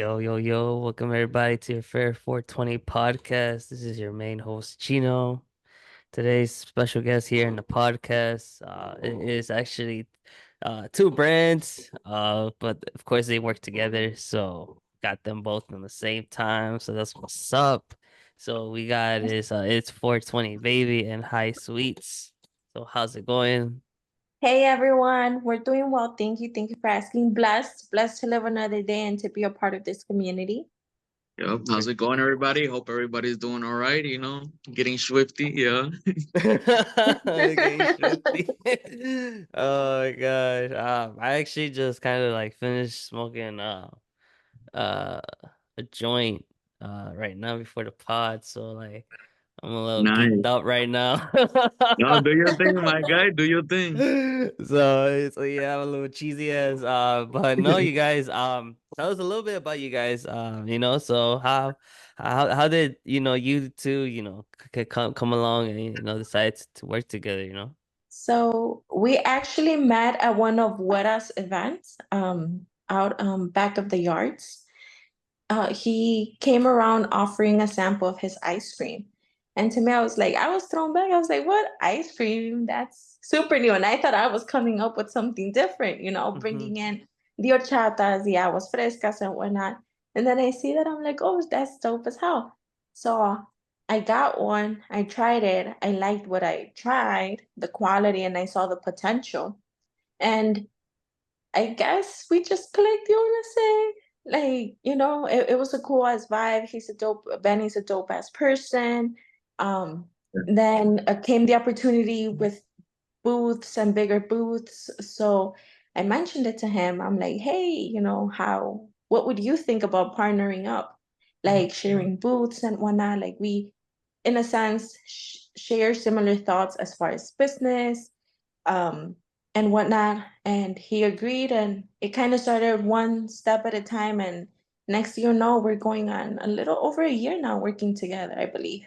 Yo, yo, yo, welcome everybody to your Fair 420 podcast. This is your main host, Chino. Today's special guest here in the podcast it is actually two brands, but of course they work together, so got them both in the same time. So that's what's up. So we got is it's 420 Baby and Highsweets. So how's it going? Hey everyone, we're doing well. Thank you. Thank you for asking. Blessed to live another day and to be a part of this community. Yep. How's it going, everybody? Hope everybody's doing all right. Getting swifty. Yeah. Getting shifty. Oh my gosh. I actually just kind of like finished smoking uh a joint right now before the pod, so like I'm a little geeked Nice. up right now. No, do your thing, my guy. Do your thing. So yeah, I'm a little cheesy as but no, you guys, tell us a little bit about you guys, so how did you two come along and decide to work together, So we actually met at one of Wera's events out back of the yards. He came around offering a sample of his ice cream. And to me, I was thrown back. I was like, what ice cream? That's super new. And I thought I was coming up with something different, Mm-hmm. bringing in the horchatas, the aguas frescas, and whatnot. And then I see that I'm like, oh, that's dope as hell. So I got one. I tried it. I liked what I tried, the quality, and I saw the potential. And I guess we just clicked, you wanna say? It was a cool ass vibe. Benny's a dope ass person. Um, then came the opportunity with booths and bigger booths. So I mentioned it to him. I'm like, hey, what would you think about partnering up? Like sharing booths and whatnot. Like we, in a sense, share similar thoughts as far as business, um, and whatnot. And he agreed, and it kind of started one step at a time. And next thing you know, we're going on a little over a year now working together, I believe.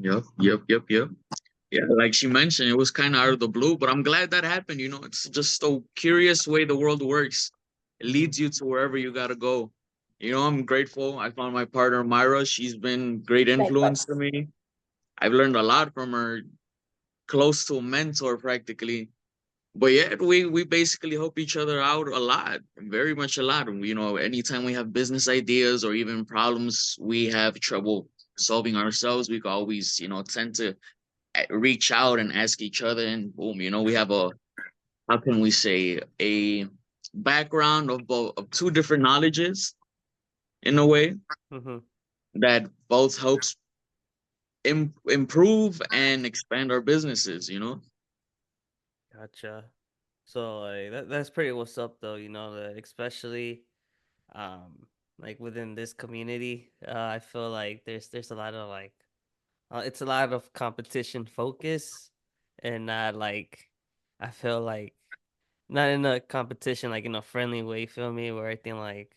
Yep. Yeah, like she mentioned, it was kind of out of the blue, but I'm glad that happened. It's just a curious way the world works. It Mm-hmm. leads you to wherever you gotta go. I'm grateful. I found my partner Myra. She's been great influence to Likewise. me. I've learned a lot from her, close to a mentor practically. But yeah, we basically help each other out a lot, very much a lot. And anytime we have business ideas or even problems we have trouble solving ourselves, we can always, tend to reach out and ask each other. And boom, we have how can we say, a background of both of two different knowledges in a way Mm-hmm. that both helps improve and expand our businesses. Gotcha. So like that's pretty what's up though, that especially like within this community, I feel like there's a lot of like it's a lot of competition focus and not like I feel like not in a competition like in a friendly way, feel me? Where I think like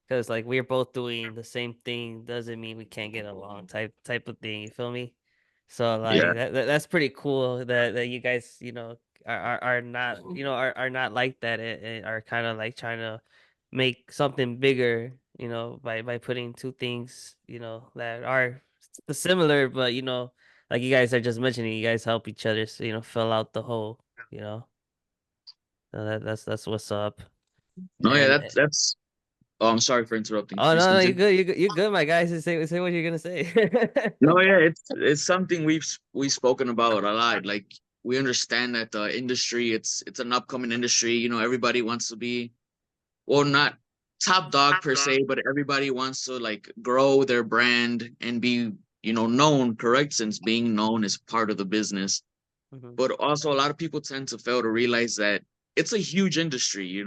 because like we're both doing the same thing doesn't mean we can't get along type of thing, you feel me? So Yeah. like that's pretty cool that you guys, are not are not like that and are kind of like trying to make something bigger, by putting two things, that are similar, but like you guys are just mentioning, you guys help each other, so fill out the whole, you know. So that's what's up. No, yeah, And that's oh, I'm sorry for interrupting. oh Please no, no, you're continue. good, you're good, my guys. Say what you're gonna say. No, yeah, it's something we've spoken about a lot. Like, we understand that the industry, it's an upcoming industry. Everybody wants to be, well, not top dog per se, but everybody wants to like grow their brand and be, known, correct? Since being known is part of the business. Mhm. But also a lot of people tend to fail to realize that it's a huge industry.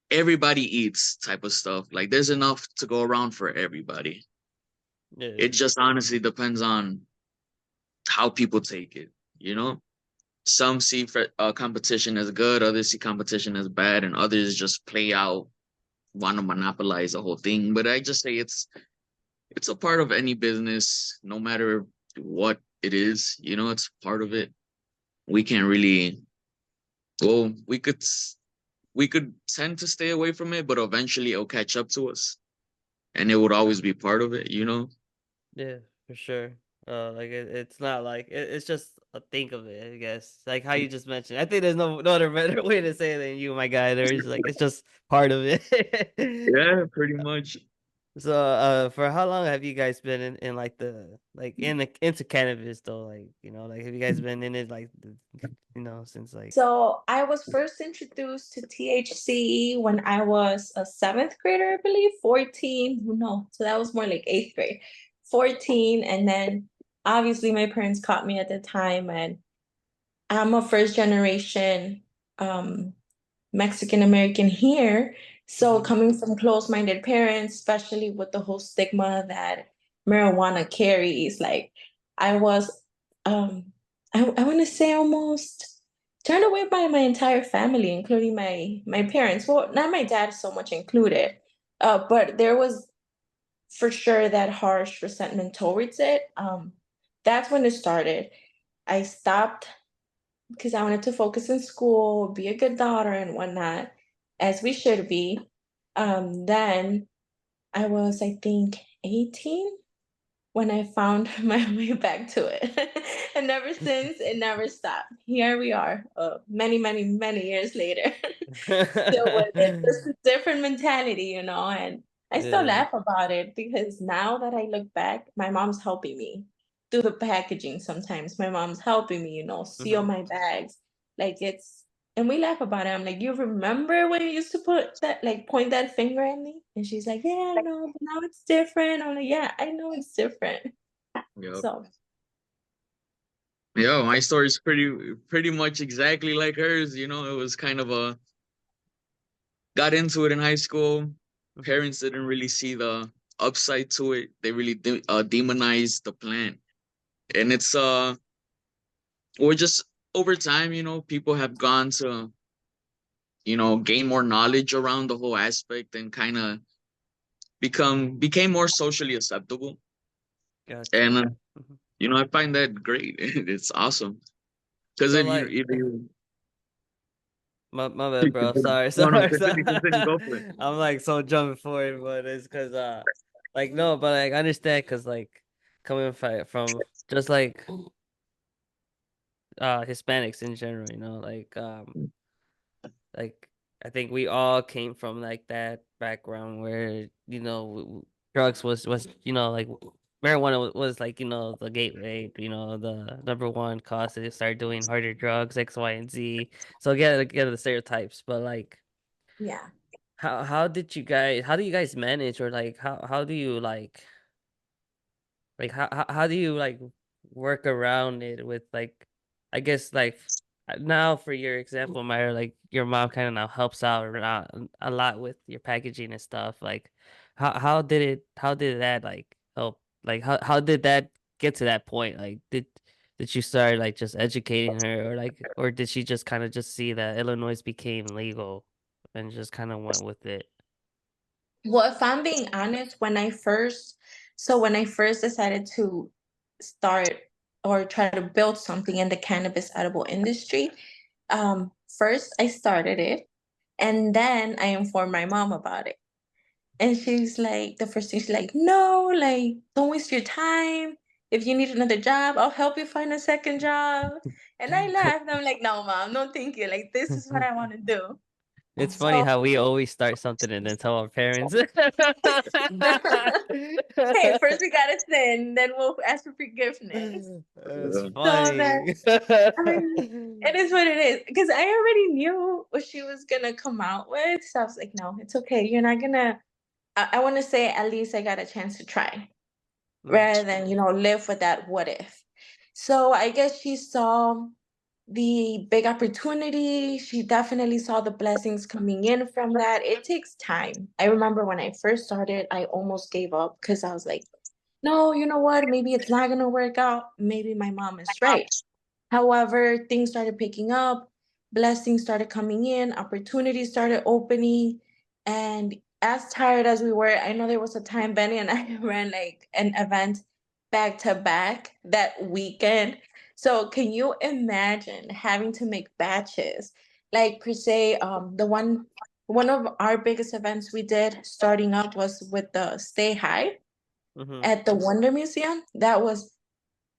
Everybody eats type of stuff. Like, there's enough to go around for everybody. It Yeah. just honestly depends on how people take it. Some see competition as good, others see competition as bad, and others just play out, want to monopolize the whole thing. But I just say it's a part of any business, no matter what it is. It's part of it. We can't really, well, we could tend to stay away from it, but eventually it'll catch up to us. and it would always be part of it, you know? Yeah, for sure. Like it's not like it's just a think of it, I guess. Like how you just mentioned. I think there's no other better way to say it than you, my guy. There's like it's just part of it. Yeah, pretty much. So, for how long have you guys been in like into cannabis though? Like, like have you guys been in it like since like So I was first introduced to THC when I was a seventh grader, I believe, 14. No, so that was more like eighth grade, 14. And then obviously my parents caught me at the time, and I'm a first generation Mexican American here. So Mhm. coming from close-minded parents, especially with the whole stigma that marijuana carries, like I was I want to say almost turned away by my entire family, including my parents. Well, not my dad so much included. But there was for sure that harsh resentment towards it. That's when it started. I stopped because I wanted to focus in school, be a good daughter and whatnot, as we should be. Then I was, I think, 18 when I found my way back to it. And ever since, it never stopped. Here we are, many, many, many years later, still with it. Just a different mentality, and I still Yeah. laugh about it because now that I look back, my mom's helping me do the packaging sometimes. My mom's helping me, seal Mhm. my bags. Like and we laugh about it. I'm like, you remember when you used to put that, like, point that finger at me? And she's like, yeah, I know, but now it's different. I'm like, yeah, I know it's different. Yep. So, Yeah, my story's pretty much exactly like hers. You know, it was kind of a got into it in high school. Mhm. Parents didn't really see the upside to it. They really demonized the plant, and it's or just over time, you know, people have gone to gain more knowledge around the whole aspect and kind of became more socially acceptable. And Gotcha. Mhm. I find that great. It's awesome because So if like you my bad, bro. Sorry, no, no, sorry, sorry. continue, go for it. I'm like so jumping forward, but it's because like no, but like I understand because like coming from just like Hispanics in general, like I think we all came from like that background where drugs was like marijuana was like the gateway, the number one cause to start doing harder drugs X, Y, and Z. So get the stereotypes, but like yeah. how do you guys manage, or like how do you like how do you like work around it with like I guess like now for your example, Myra, like your mom kind of now helps out a lot with your packaging and stuff. Like how did that like help? Like how did that get to that point? Like did you start like just educating her, or did she just kind of just see that Illinois became legal and just kind of went with it? Well, if I'm being honest, when I first decided to start or try to build something in the cannabis edible industry, first I started it, and then I informed my mom about it. And she's like, the first thing she's like, no, like, don't waste your time. If you need another job, I'll help you find a second job. And I laughed. I'm like, no, mom, no, thank you. Like, this is what I want to do. It's funny So how we always start something and then tell our parents. hey, first we gotta sin, then we'll ask for forgiveness. It's So that funny. I mean, it is what it is. Because I already knew what she was gonna come out with. So I was like, no, it's okay. You're not gonna I wanna say at least I got a chance to try Mm, rather than, live with that what if. So I guess she saw the big opportunity. She definitely saw the blessings coming in from that. It takes time. I remember when I first started, I almost gave up because I was like, no, you know what? Maybe it's not going to work out. Maybe my mom is right. However, things started picking up, blessings started coming in, opportunities started opening. And as tired as we were, I know there was a time Benny and I ran like an event back to back that weekend. So can you imagine having to make batches? Like per se, the one one of our biggest events we did starting up was with the Stay High Mm-hmm. at the Wonder Museum. That was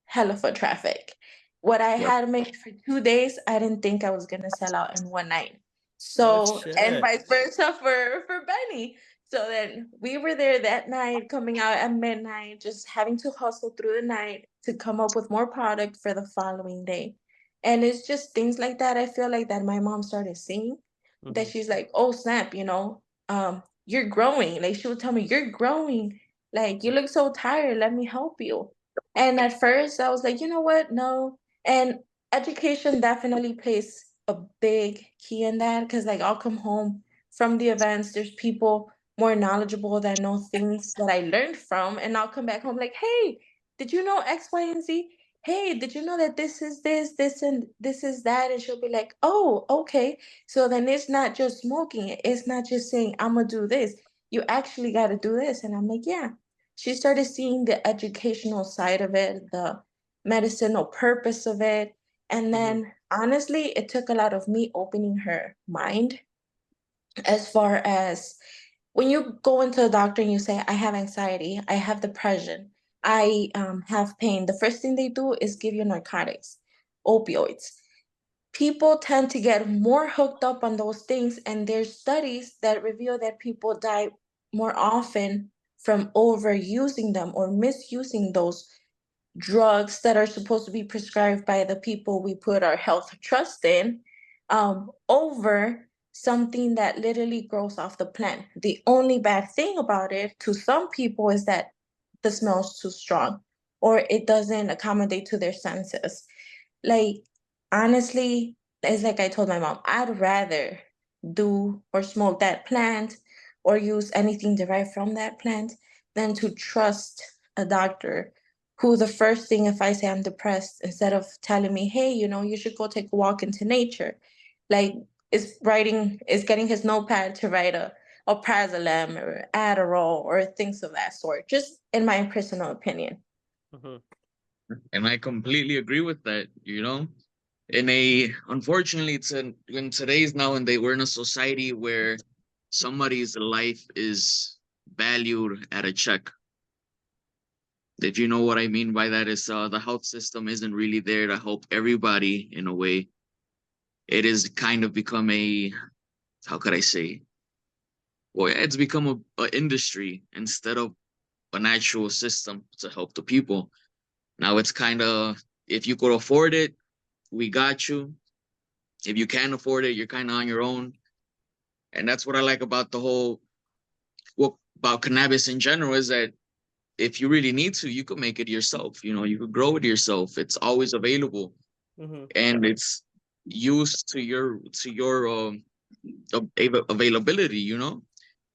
hella foot traffic. What I Yep. had made for 2 days, I didn't think I was gonna sell out in one night. Oh So, and shit. vice versa for Benny. So then we were there that night, coming out at midnight, just having to hustle through the night to come up with more product for the following day. And it's just things like that. I feel like that my mom started seeing that Mm-hmm. she's like, oh snap, you're growing. Like she would tell me, you're growing. Like you look so tired. Let me help you. And at first, I was like, you know what? No. And education definitely plays a big key in that because, like, I'll come home from the events, there's people more knowledgeable that know things that I learned from, and I'll come back home like, hey, did you know X, Y, and Z? Hey, did you know that this is this, and this is that? And she'll be like, oh, okay. So then it's not just smoking it. It's not just saying, I'm going to do this. You actually got to do this. And I'm like, yeah. She started seeing the educational side of it, the medicinal purpose of it. And Mm-hmm. then honestly, it took a lot of me opening her mind as far as when you go into a doctor and you say, I have anxiety, I have depression, I have pain, the first thing they do is give you narcotics, opioids. People tend to get more hooked up on those things, and there's studies that reveal that people die more often from overusing them or misusing those drugs that are supposed to be prescribed by the people we put our health trust in, over something that literally grows off the plant. The only bad thing about it to some people is that the smell's too strong or it doesn't accommodate to their senses. Like, honestly, it's like I told my mom, I'd rather do or smoke that plant or use anything derived from that plant than to trust a doctor who the first thing, if I say I'm depressed, instead of telling me, hey, you should go take a walk into nature, like is getting his notepad to write a Prazolam or Adderall or things of that sort, just in my personal opinion. Mm-hmm. And I completely agree with that, you know? Unfortunately, in today's nowadays, we're in a society where somebody's life is valued at a check. If you know what I mean by that, is the health system isn't really there to help everybody in a way. It is kind of become a, how could I say? Well, yeah, it's become a industry instead of an actual system to help the people. Now it's kind of, if you could afford it, we got you. If you can't afford it, you're kind of on your own. And that's what I like about the whole, what about cannabis in general, is that if you really need to, you could make it yourself. You know, you could grow it yourself. It's always available, Mm-hmm. and it's used to your availability. You know,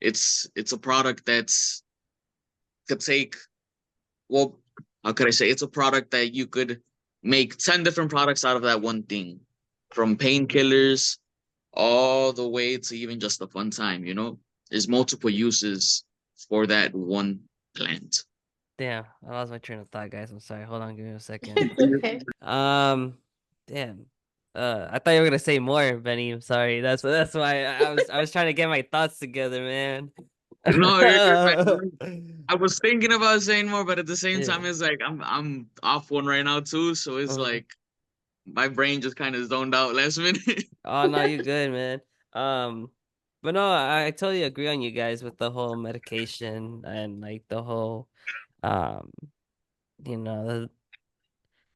it's a product that's could take, well, how could I say? It's a product that you could make 10 different products out of that one thing, from painkillers all the way to even just a fun time, you know? There's multiple uses for that one plant. Damn, I lost my train of thought, guys. I'm sorry. Hold on, give me a second. It's okay. Um, damn. I thought you were gonna say more, Benny. I'm sorry. That's why I was trying to get my thoughts together, man. No, you're good, man. I was thinking about saying more, but at the same Yeah. time, it's like I'm off one right now too, so it's Uh-huh. like my brain just kind of zoned out last minute. Oh no, you good, man. But no, I totally agree on you guys with the whole medication and like the whole um, you know,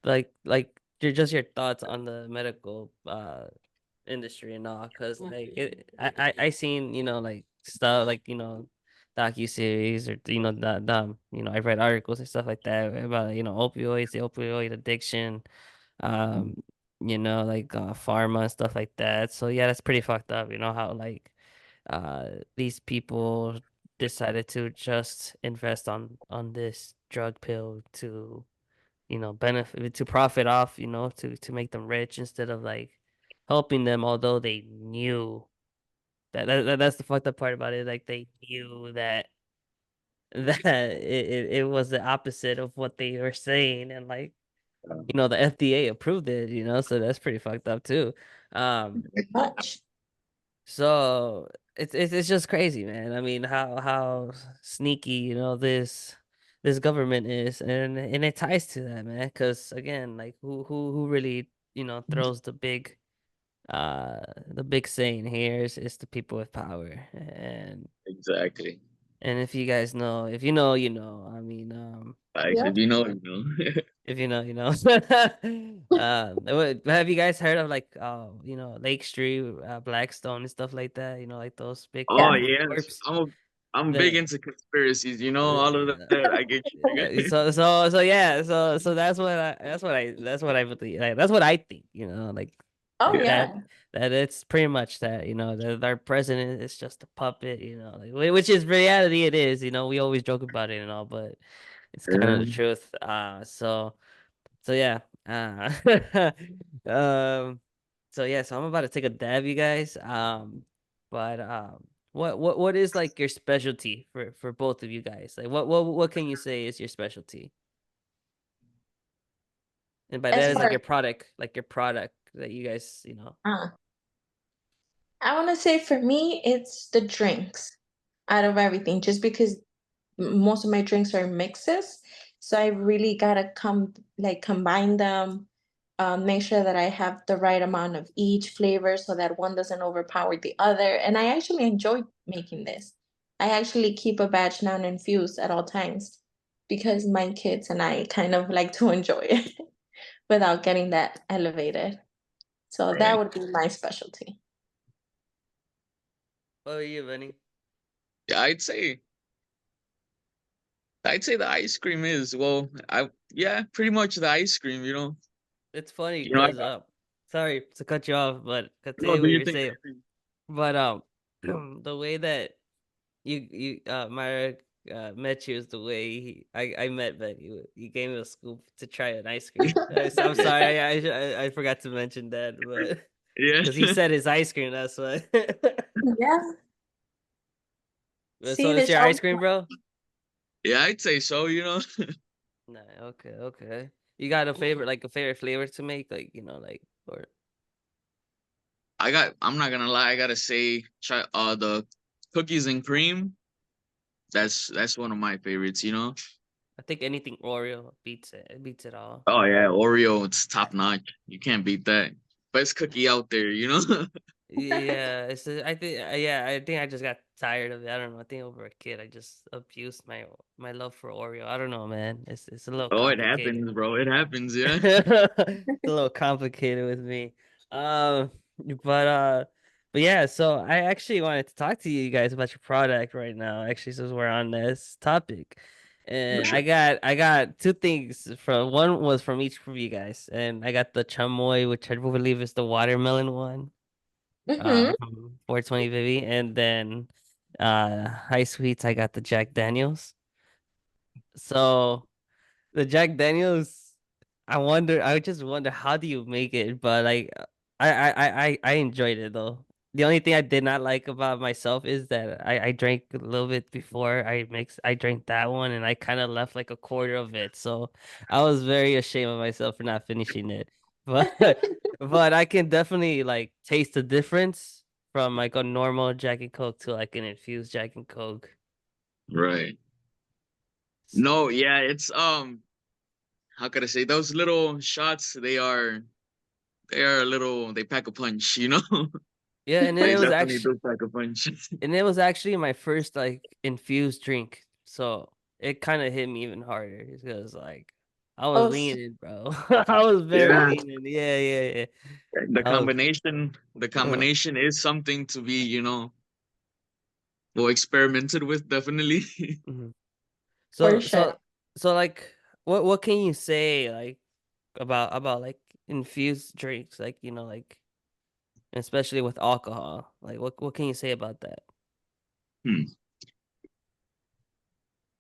like just your thoughts on the medical industry and all, cause like I seen like stuff like docu series or I've read articles and stuff like that about opioids, the opioid addiction, um like pharma and stuff like that. So yeah, that's pretty fucked up. How like these people decided to just invest on this drug pill to benefit, to profit off, to make them rich instead of like helping them, although they knew that's the fucked up part about it. Like they knew that that it was the opposite of what they were saying, and like the FDA approved it, so that's pretty fucked up too. Um, Much. So it's just crazy, man. I mean, how sneaky, this government is, and it ties to that, man. Because again, like who really, throws the big saying here is the people with power. Exactly. And if you guys know, if you know, you know. I mean, Like Yep. if you know, you know. if you know, you know. Have you guys heard of like Lake Street, Blackstone and stuff like that? Like those big Oh Yeah. yes, corps. I'm big The into conspiracies. You know, all of uh, that. I get you. so yeah, so that's what I believe. Like, that's what I think. Like Oh Yeah. that yeah. that it's pretty much that. That our president is just a puppet. Like which is reality. It is. We always joke about it and all, but it's kind of the Yeah. truth. So yeah. Um. So yeah. So I'm about to take a dab, you guys. But what is like your specialty for both of you guys? Like what can you say is your specialty? And by As that is far like your product that you guys. as I want to say for me, it's the drinks out of everything, just because most of my drinks are mixes. So I really gotta combine them, make sure that I have the right amount of each flavor so that one doesn't overpower the other. And I actually enjoy making this. I actually keep a batch non-infused at all times because my kids and I kind of like to enjoy it without getting that elevated. So that Right. would be my specialty. What are you, Benny? Yeah, I'd say the ice cream is well. I yeah, pretty much the ice cream. It's funny You know. because sorry to cut you off, but No, continue do what you you're think? saying. But the way that you Myra met you is the way I met Benny. He gave me a scoop to try an ice cream. I'm sorry, I forgot to mention that, but Yeah. because he said it's ice cream, that's why. Yeah. So See, it's this your shows. ice cream, bro? Yeah, I'd say so. No, okay, okay. You got a favorite flavor to make, like or I'm not gonna lie. I gotta say, try the cookies and cream. That's one of my favorites. I think anything Oreo beats it. It beats it all. Oh yeah, Oreo, it's top notch. You can't beat that. Best cookie out there. Yeah, I think I just got tired of it. I don't know. I think over a kid, I just abused my love for Oreo. I don't know, man. It's a little Oh, it complicated. happens, bro. It happens, yeah. It's a little complicated with me. Um, but but yeah. So I actually wanted to talk to you guys about your product right now. Actually, since we're on this topic, For and sure. I got two things from one was from each of you guys, and I got the chamoy, which I believe is the watermelon one Hmm. from 420 Vivi, and then Highsweets, I got the Jack Daniels. So the Jack Daniels, I just wonder how do you make it, but like I enjoyed it though. The only thing I did not like about myself is that I drank a little bit before I drank that one and I kind of left like a quarter of it. So I was very ashamed of myself for not finishing it. But but I can definitely like taste the difference from like a normal Jack and Coke to like an infused Jack and Coke. Right. No, yeah, it's how could I say those little shots, they are a little they pack a punch. Yeah, and then They it was definitely actually do pack a punch. And it was actually my first like infused drink, so it kind of hit me even harder because like I was Oh, s- leaning, bro. I was very Yeah. leaning. Yeah, yeah, yeah. The I was. combination the Uh, combination is something to be, well experimented with definitely. mhm. for So sure. so so like, what can you say like about like infused drinks, like like especially with alcohol, like what can you say about that? Hmm.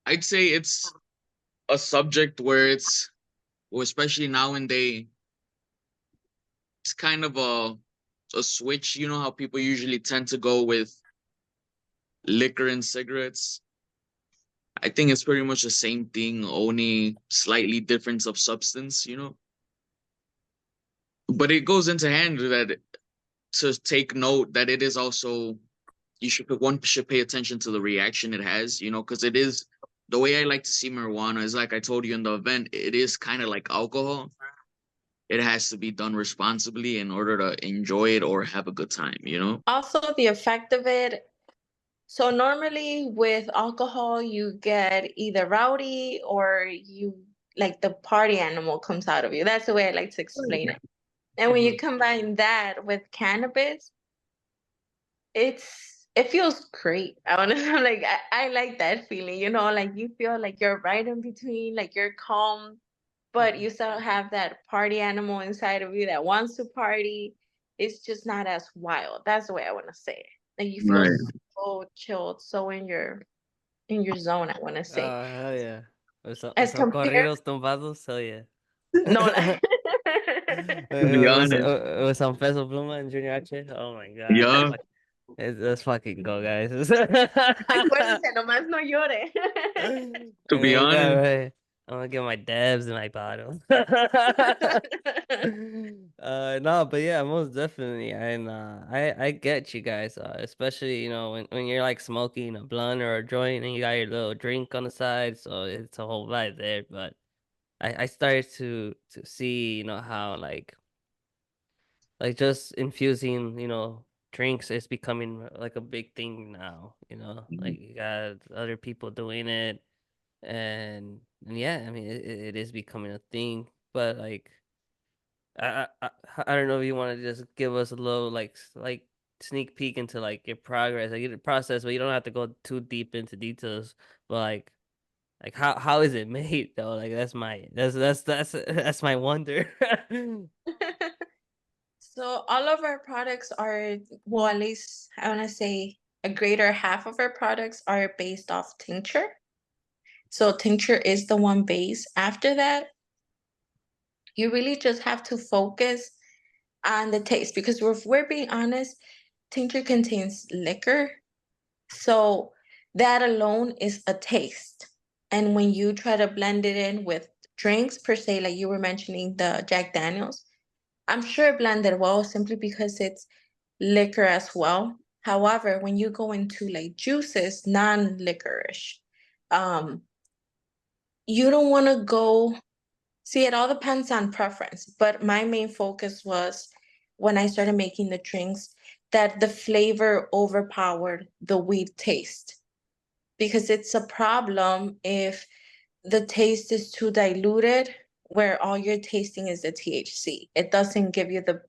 I'd say it's a subject where well, especially nowadays, it's kind of a switch. You know how people usually tend to go with liquor and cigarettes. I think it's pretty much the same thing, only slightly difference of substance. But it goes into hand that to take note that it is also one should pay attention to the reaction it has, because it is the way I like to see marijuana is like I told you in the event, it is kind of like alcohol. It has to be done responsibly in order to enjoy it or have a good time. Also, the effect of it. So normally with alcohol, you get either rowdy or you like the party animal comes out of you. That's the way I like to explain it. And when you Mhm. combine that with cannabis, it feels great. I want to like I like that feeling, like you feel like you're right in between, like you're calm, but Mhm. you still have that party animal inside of you that wants to party. It's just not as wild. That's the way I want to say it. Like you feel Right. so chilled, so in your zone, I want to say. Hell yeah. With As some compared, corridos tumbados, hell yeah. no, To be With, honest. with some Peso Pluma and Junior H. Oh my God. Yeah. Let's fucking go, guys. acuérdense, nomás no llore. To be Yeah, honest. right. I'm gonna get my dabs in my bottle. No, but yeah, most definitely. And I get you guys, especially, when you're like smoking a blunt or a joint and you got your little drink on the side, so it's a whole vibe there. But I started to see, how like just infusing, drinks is becoming like a big thing now, like you got other people doing it, and yeah, I mean it is becoming a thing, but like I don't know if you want to just give us a little like sneak peek into like your progress, like your process, but you don't have to go too deep into details, but like how is it made though? Like that's my wonder. So all of our products are, well, at least I want to say a greater half of our products are based off tincture. So tincture is the one base. After that, you really just have to focus on the taste because if we're being honest, tincture contains liquor. So that alone is a taste. And when you try to blend it in with drinks per se, like you were mentioning the Jack Daniels, I'm sure it blended well simply because it's liquor as well. However, when you go into like juices, non-licorice, um, you don't want to go. See, it all depends on preference, but my main focus was when I started making the drinks that the flavor overpowered the weed taste because it's a problem if the taste is too diluted where all you're tasting is the THC. It doesn't give you the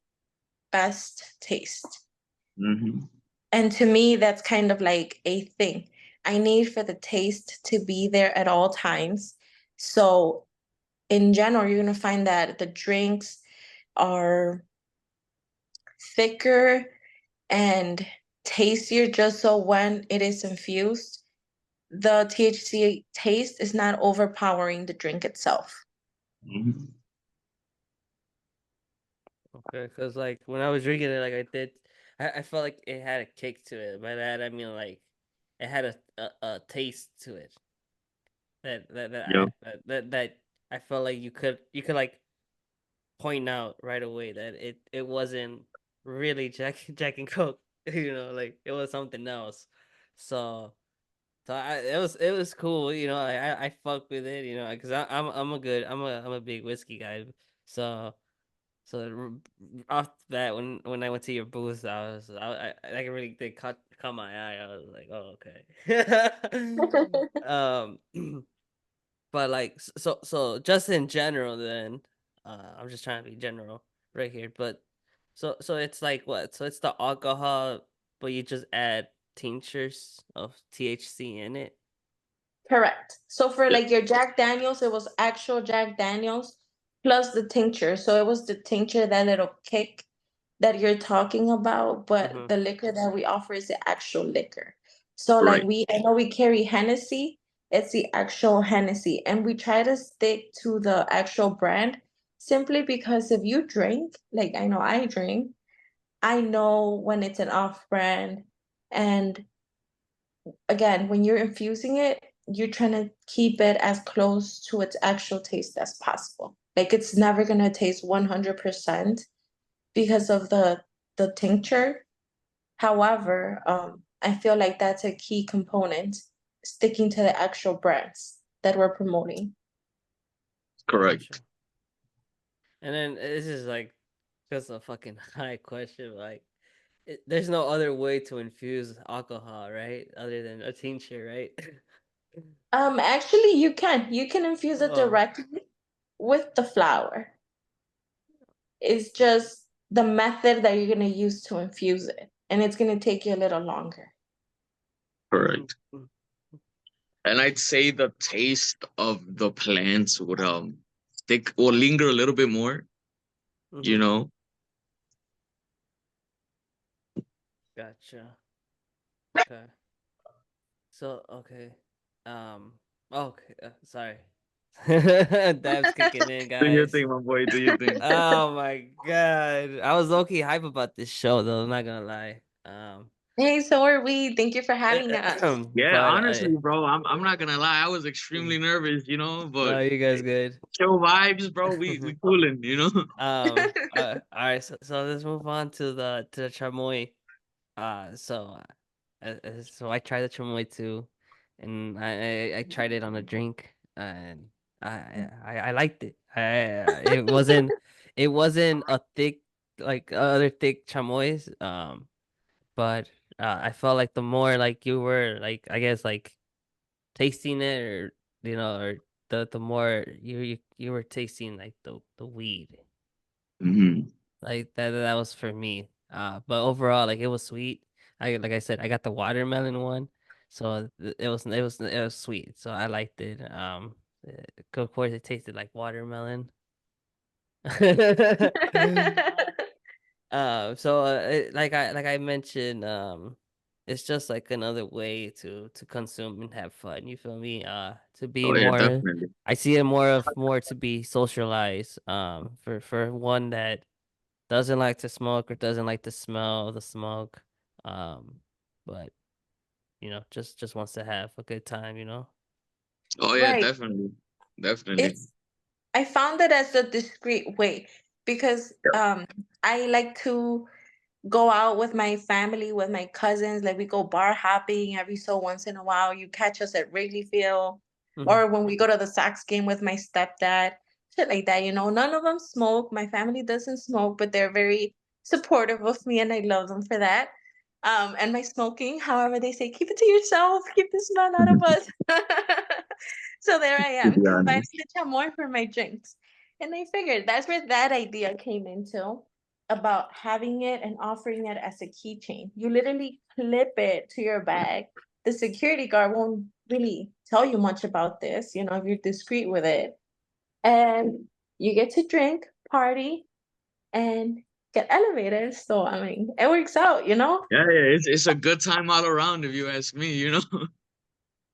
best taste. Hmm. And to me, that's kind of like a thing. I need for the taste to be there at all times. So in general, you're gonna find that the drinks are thicker and tastier just so when it is infused, the THC taste is not overpowering the drink itself. Hmm. Okay, because like when I was drinking it, like I felt like it had a kick to it. By that I mean like it had a taste to it Yep. that I felt like you could like point out right away that it wasn't really Jack and Coke, like it was something else. So it was cool, I fuck with it, because I'm a big whiskey guy, so. So off that, when I went to your booth, I really did caught my eye. I was like, oh okay. But like so just in general, then I'm just trying to be general right here. But so it's like what? So it's the alcohol, but you just add tinctures of THC in it. Correct. So for Yep. like your Jack Daniels, it was actual Jack Daniels plus the tincture. So it was the tincture, that little kick that you're talking about, but Mm-hmm. the liquor that we offer is the actual liquor. So like Right. I know we carry Hennessy, it's the actual Hennessy, and we try to stick to the actual brand simply because if you drink, like I know I drink, I know when it's an off brand, and again, when you're infusing it, you're trying to keep it as close to its actual taste as possible. Like it's never gonna taste 100% because of the the tincture. However, I feel like that's a key component, sticking to the actual brands that we're promoting. Gotcha. Correct. And then this is like just a fucking high question. Like, there's no other way to infuse alcohol, right? Other than a tincture, right? Actually, you can infuse it Oh, directly with the flour. It's just the method that you're gonna use to infuse it, and it's gonna take you a little longer. Correct. And I'd say the taste of the plants would stick or linger a little bit more, you mm-hmm. know. Gotcha. Okay. So okay. Um. Okay. Sorry. Dab's kicking in, Do your guys. thing, my boy. Do your thing. Oh my god. I was low key hype about this show though, I'm not gonna lie. Hey, so are we. Thank you for having us. Yeah, But honestly, I bro, I'm not gonna lie. I was extremely nervous, but no, you guys good. chill vibes, bro. We cooling. All right, so let's move on to the chamoy. So so I tried the chamoy too, and I tried it on a drink, and I liked it. It wasn't a thick like other thick chamoys. But I felt like the more like you were like I guess like tasting it or or the more you were tasting like the weed. Hmm. Like that was for me. But overall, like it was sweet. Like I said, I got the watermelon one, so it was sweet. So I liked it. Of course, it tasted like watermelon. Like I mentioned, it's just like another way to consume and have fun. You feel me? To be Oh yeah, more, definitely. I see it more to be socialized. For one that doesn't like to smoke or doesn't like to smell the smoke. Um, but just wants to have a good time. Oh yeah, Right. definitely, definitely. It's I found it as a discreet way because I like to go out with my family, with my cousins. Like we go bar hopping every so once in a while. You catch us at Wrigley Field, Hmm. or when we go to the Sox game with my stepdad, shit like that. None of them smoke. My family doesn't smoke, but they're very supportive of me, and I love them for that. And my smoking, however, they say, keep it to yourself, keep the smell out of us. So there I To am, be combining honest. the chamoy for my drinks. And I figured that's where that idea came into, about having it and offering it as a keychain. You literally clip it to your bag. The security guard won't really tell you much about this, if you're discreet with it. And you get to drink, party, and get elevated. So, I mean, it works out. Yeah, yeah, it's a good time all around if you ask me.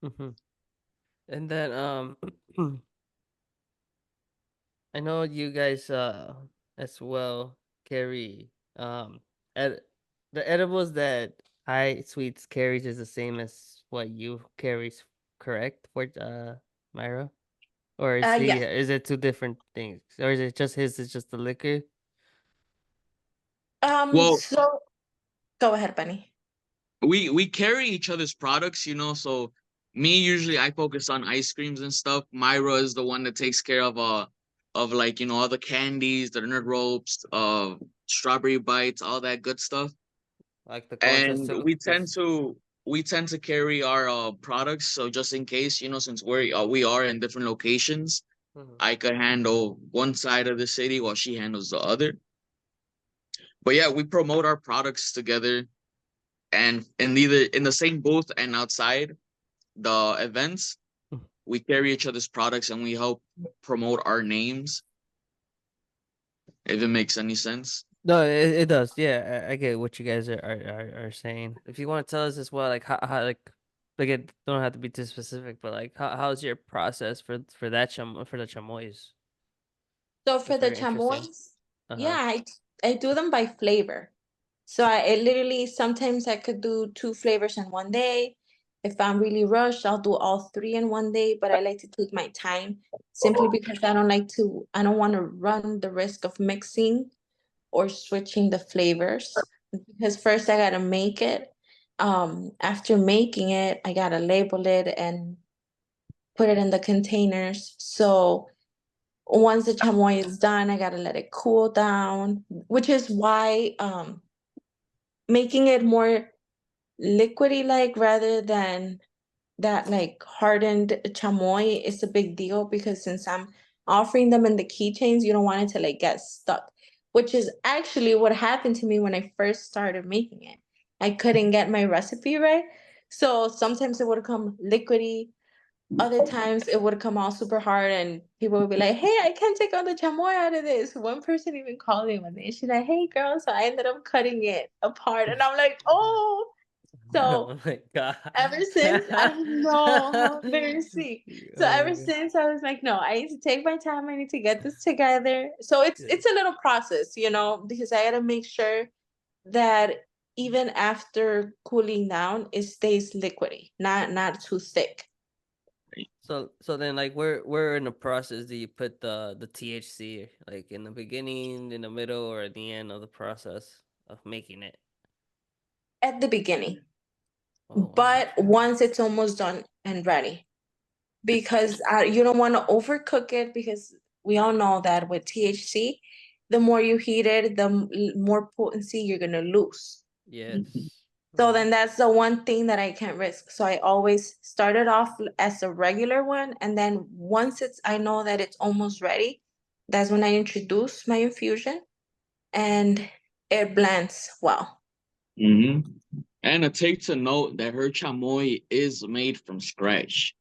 Hmm. And then I know you guys as well carry ed the edibles that Highsweets carries is the same as what you carries, correct? For Myra? Or Yes. is it two different things? Or is it just his is just the liquor? Well, So go ahead, Bunny. we carry each other's products. So me usually I focus on ice creams and stuff. Myra is the one that takes care of like all the candies, the nerd ropes, strawberry bites, all that good stuff. Like the conchas And too? we tend to carry our products, so just in case, since we are in different locations, Mhm. I could handle one side of the city while she handles the other. But yeah, we promote our products together, and in either in the same booth and outside the events, we carry each other's products and we help promote our names, if it makes any sense. No, it does. Yeah, I get what you guys are saying. If you want to tell us as well, like how like it don't have to be too specific, but like how's your process for for the chamoys? So That's for the very interesting. chamois, Uh-huh. yeah, I do them by flavor. So I literally, sometimes I could do two flavors in one day. If I'm really rushed, I'll do all three in one day, but I like to take my time, simply because I don't want to run the risk of mixing or switching the flavors. because first I gotta make it. After making it, I gotta label it and put it in the containers. So once the chamoy is done, I gotta let it cool down, which is why making it more liquidy like rather than that like hardened chamoy is a big deal because since I'm offering them in the keychains, you don't want it to like get stuck, which is actually what happened to me when I first started making it. I couldn't get my recipe right. So sometimes it would come liquidy, other times it would come out super hard and people would be like, hey, I can't take all the chamoy out of this. One person even called me one day. She's like, hey girl, so I ended up cutting it apart. And I'm like, oh. So Oh my god. ever since, I know, very sweet. So Oh my ever god. since I was like, no, I need to take my time. I need to get this together. So Yeah. it's a little process, because I gotta make sure that even after cooling down, it stays liquidy, not too thick. So then like where in the process do you put the THC? Like in the beginning, in the middle, or at the end of the process of making it? At the beginning. Oh wow. But once it's almost done and ready, because you don't want to overcook it because we all know that with THC, the more you heat it, the more potency you're gonna lose. Mhm. Yes. So then that's the one thing that I can't risk. So I always start it off as a regular one, and then once I know that it's almost ready, that's when I introduce my infusion, and it blends well. Mhm. And it takes to note that her chamoy is made from scratch.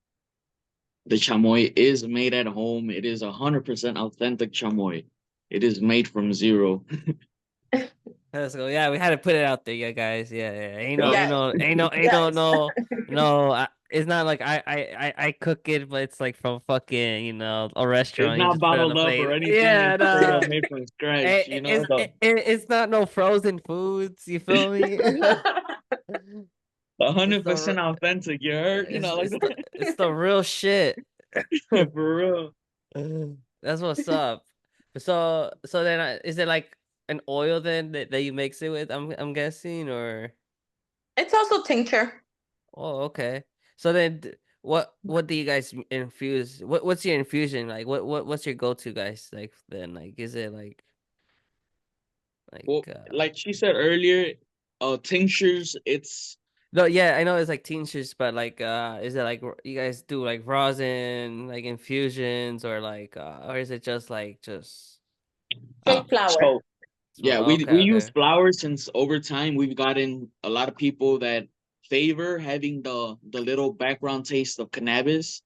The chamoy is made at home. It is 100% authentic chamoy. It is made from zero. Let's go. Yeah, we had to put it out there, yeah, guys. Yeah, yeah. Yup. Ain't no, Yes. no, no. It's not like I cook it, but it's like from fucking, a It's restaurant. You not just put it on the bottled up or plate. anything. Yeah, It's straight no. up made from scratch. You know, It's not no frozen foods. You feel me? the It's hundred the percent authentic. You heard? You know, like it's the real shit. for real. That's what's up. So then is it like an oil then that you mix it with? I'm guessing, or It's also tincture. oh, okay. So then what do you guys infuse? What's your infusion like? What's your go-to, guys? Like then is it like Well, like she said earlier, tinctures. It's no, yeah, I know it's like tinctures, but like is it like you guys do like rosin, like infusions, or like or is it just like just Straight flour. so yeah. We okay, we use okay. flowers since over time we've gotten a lot of people that favor having the little background taste of cannabis,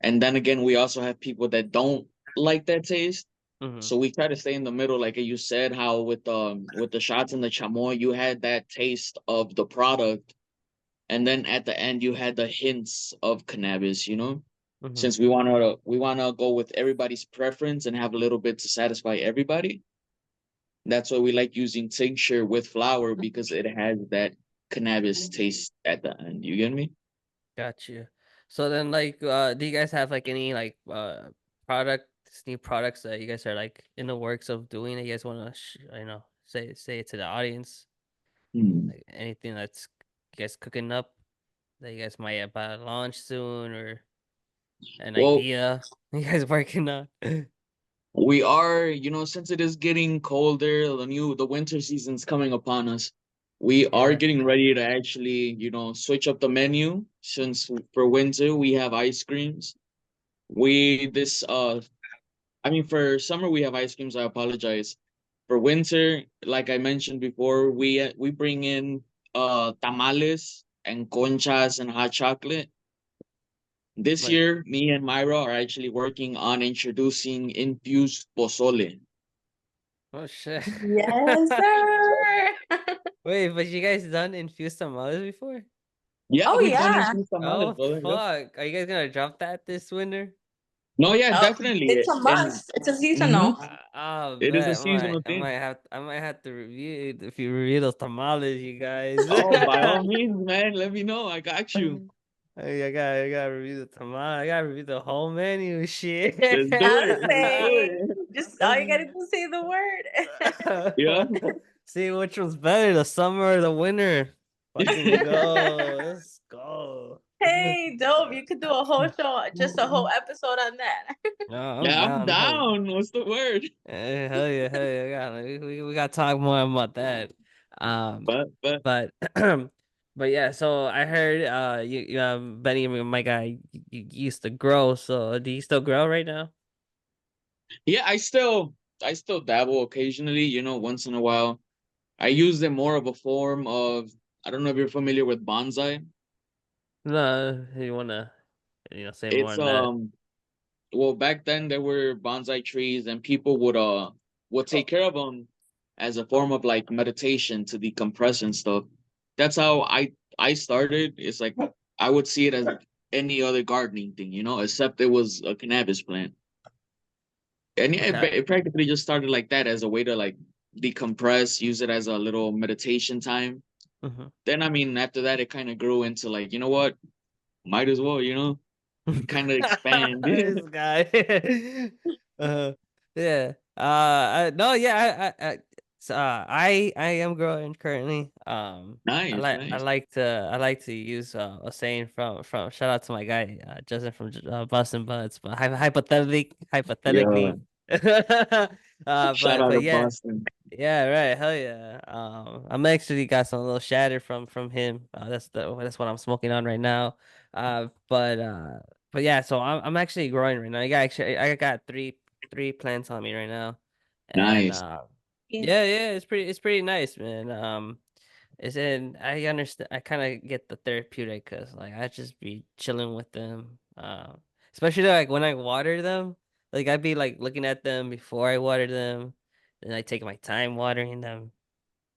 and then again we also have people that don't like that taste. Mm-hmm. So we try to stay in the middle, like you said, how with the shots and the chamoy, you had that taste of the product, and then at the end you had the hints of cannabis. Mm-hmm. Since we wanna go with everybody's preference and have a little bit to satisfy everybody. That's why we like using tincture with flour because it has that cannabis taste at the end. You get me? Got you. So then, like, do you guys have like any like new products that you guys are like in the works of doing that you guys want to, I know, say it to the audience? Hmm. Like anything that's you guys cooking up that you guys might about to launch soon, or an Well, idea you guys working on? we are, since it is getting colder, the winter season's coming upon us. We are Yeah, getting ready to actually, switch up the menu. Since for winter we have ice creams. We this I mean for summer we have ice creams. I apologize. For winter, like I mentioned before, we bring in tamales and conchas and hot chocolate. This like year, me and Myra are actually working on introducing infused pozole. oh shit. Yes, sir. Wait, but you guys done infused tamales before? Yeah, Oh we've done yeah. infused tamales, Oh brother. Yep. fuck! Are you guys gonna drop that this winter? No, yeah, Oh, definitely. it's a And must. It's a mhm, seasonal. Oh, it is a bet seasonal I thing. might have to review it if you review those tamales, you guys. Oh, by all means, man, let me know. I got you. Hey, I gotta review the tamale. I gotta review the whole menu. Shit. Let's do I'm it. Let's do saying, it. just all you gotta do is say the word. Yeah. See which one's better, the summer or the winter. Fucking go. Let's go. Hey, dope. You could do a whole show, just a whole episode on that. No, I'm Yeah, I'm down. Hell, down. What's the word? hell yeah, hell yeah. We got to talk more about that. Um, But but but yeah. So I heard you Benny, my guy, you used to grow. So do you still grow right now? yeah, I still dabble occasionally, once in a while. I use them more of a form of, I don't know if you're familiar with bonsai. No, you wanna say more It's on that? well, back then there were bonsai trees and people would take care of them as a form of like meditation to decompress and stuff. That's how I started. It's like I would see it as any other gardening thing, except it was a cannabis plant. And yeah, Okay. it practically just started like that as a way to like decompress, use it as a little meditation time. Mhm. Then I mean, after that, it kind of grew into like, you know what? Might as well, kind of expand. This guy. uh, yeah. No, yeah. I am growing currently. Nice, nice. I like to use a saying from shout out to my guy Justin from Boston Buds, but Yeah. hypothetically, Shout out to but yeah. Boston. Yeah, right. Hell yeah. I'm actually got some little shatter from him. That's what I'm smoking on right now. But yeah. So I'm actually growing right now. I got three plants on me right now, and Nice. yeah. It's pretty nice, man. It's in I understand. I kind of get the therapeutic because like I just be chilling with them. Especially like when I water them, like I'd be like looking at them before I water them. Then I take my time watering them.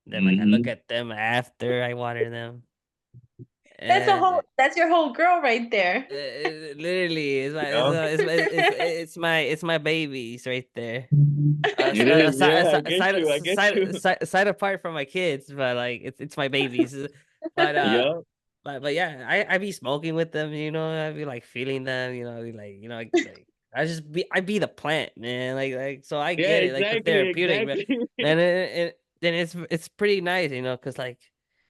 Then like I look Hmm. at them after I water them. That's a And whole. That's your whole girl right there. it literally Yeah. it's my babies right there. It is. Yeah, I get you. I get you. Aside apart from my kids, but like it's my babies. But Yeah. but yeah, I be smoking with them, I be like feeling them, I be like, like I be the plant, man. Like so I Yeah, get it, like the exactly. therapeutic, but Exactly. and then it's pretty nice, because like